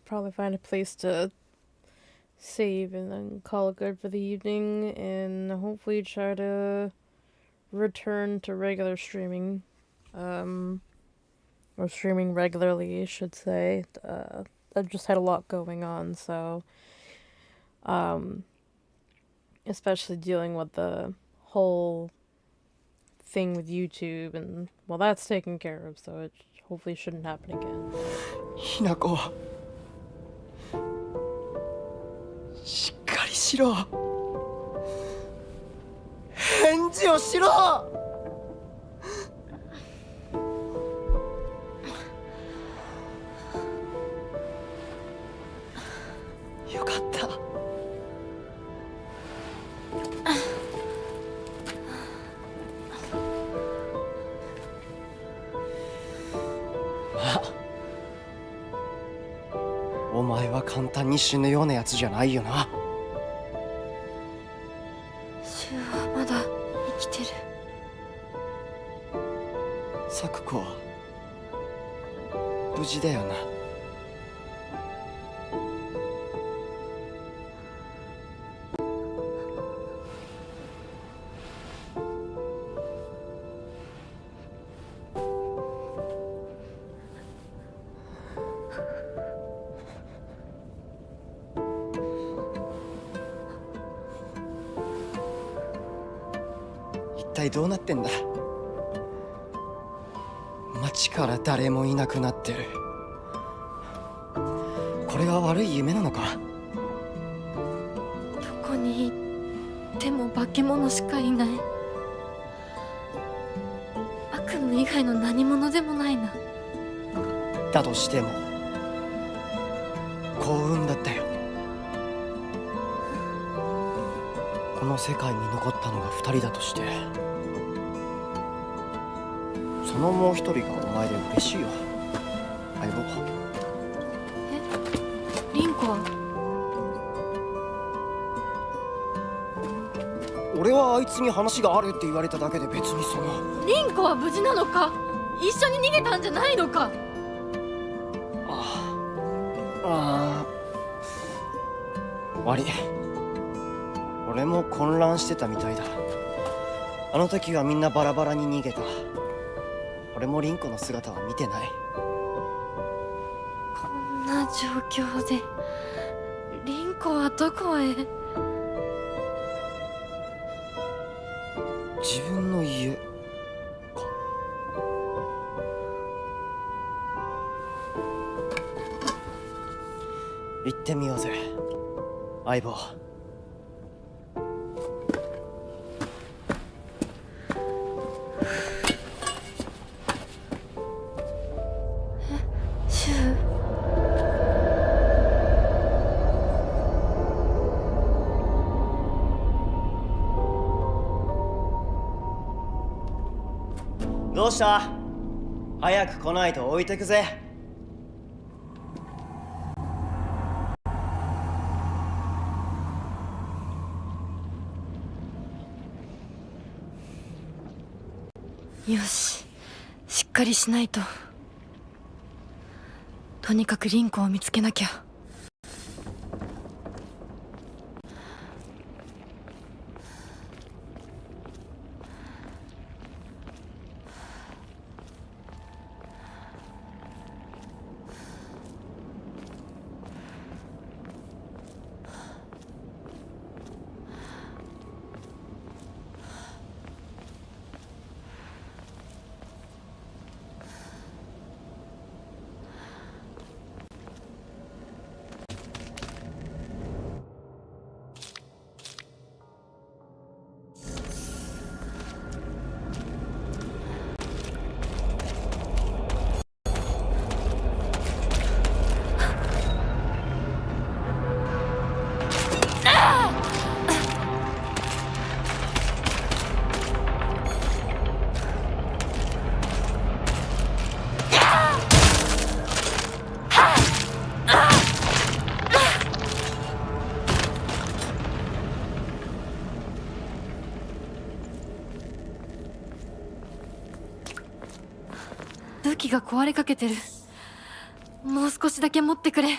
Speaker 1: Probably find a place to save and then call it good for the evening, and hopefully try to return to regular streaming, or streaming regularly, I should say. I've just had a lot going on, so especially dealing with the whole thing with YouTube, and well, that's taken care of, so it hopefully shouldn't happen again.
Speaker 8: ひなこ、しっかりしろ。返事をしろ。よかった。お前は簡単に死ぬようなやつじゃないよな。
Speaker 4: シュウはまだ生きてる。
Speaker 8: 咲子は無事だよな。一体どうなってんだ。街から誰もいなくなってる。これは悪い夢なのか。
Speaker 4: どこに行っても化け物しかいない。悪夢以外の何者でもないな。
Speaker 8: だとしても幸運だったよ。この世界に残ったのが2人だとして、そのもう一人がお前で嬉しいよ、相棒。
Speaker 4: リンコは？
Speaker 8: 俺はあいつに話があるって言われただけで、別にその。
Speaker 4: リンコは無事なのか？一緒に逃げたんじゃないのか？
Speaker 8: 悪い、俺も混乱してたみたいだ。あの時はみんなバラバラに逃げた。俺もリンコの姿は見てない。
Speaker 4: こんな状況でリンコはどこへ？
Speaker 8: 自分の家か。行ってみようぜ、相棒。
Speaker 4: シュウ。
Speaker 8: どうした？早く来ないと置いてくぜ。
Speaker 4: よし、しっかりしないと。とにかくリンコを見つけなきゃ。武器が壊れかけてる。もう少しだけ持ってくれ。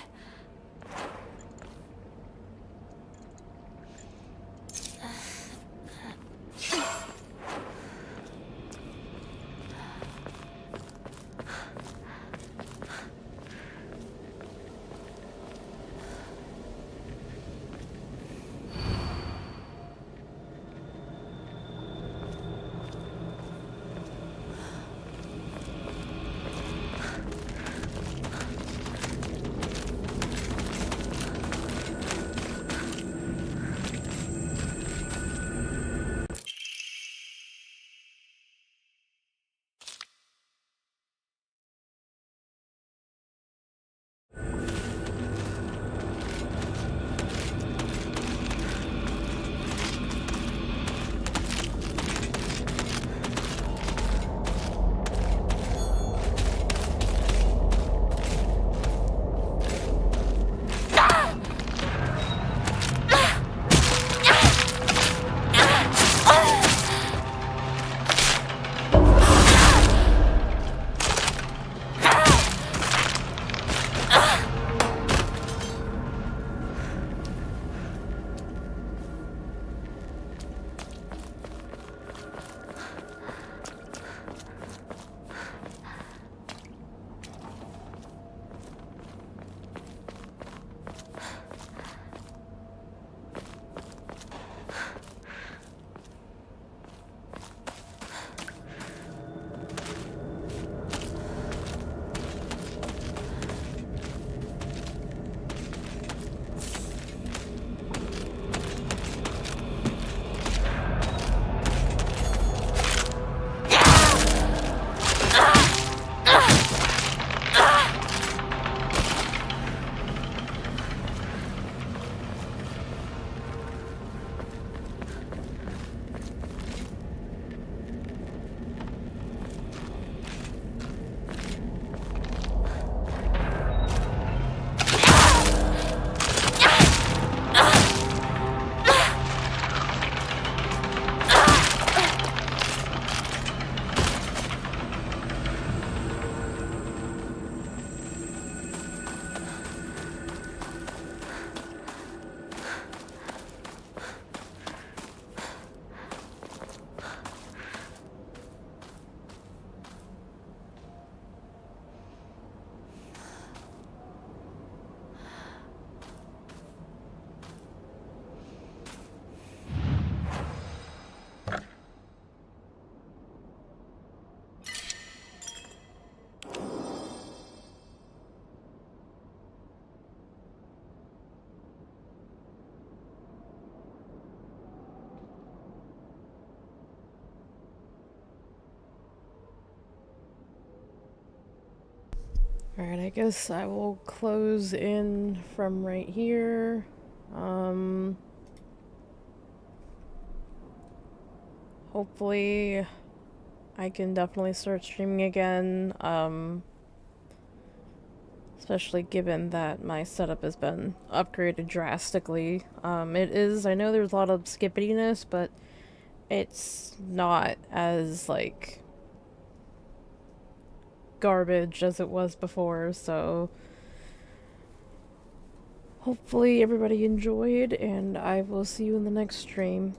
Speaker 1: Alright, I guess I will close in from right here. Hopefully I can definitely start streaming again, especially given that my setup has been upgraded drastically. It is, I know there's a lot of skippiness, but it's not as, like, garbage as it was before, so hopefully everybody enjoyed, and I will see you in the next stream.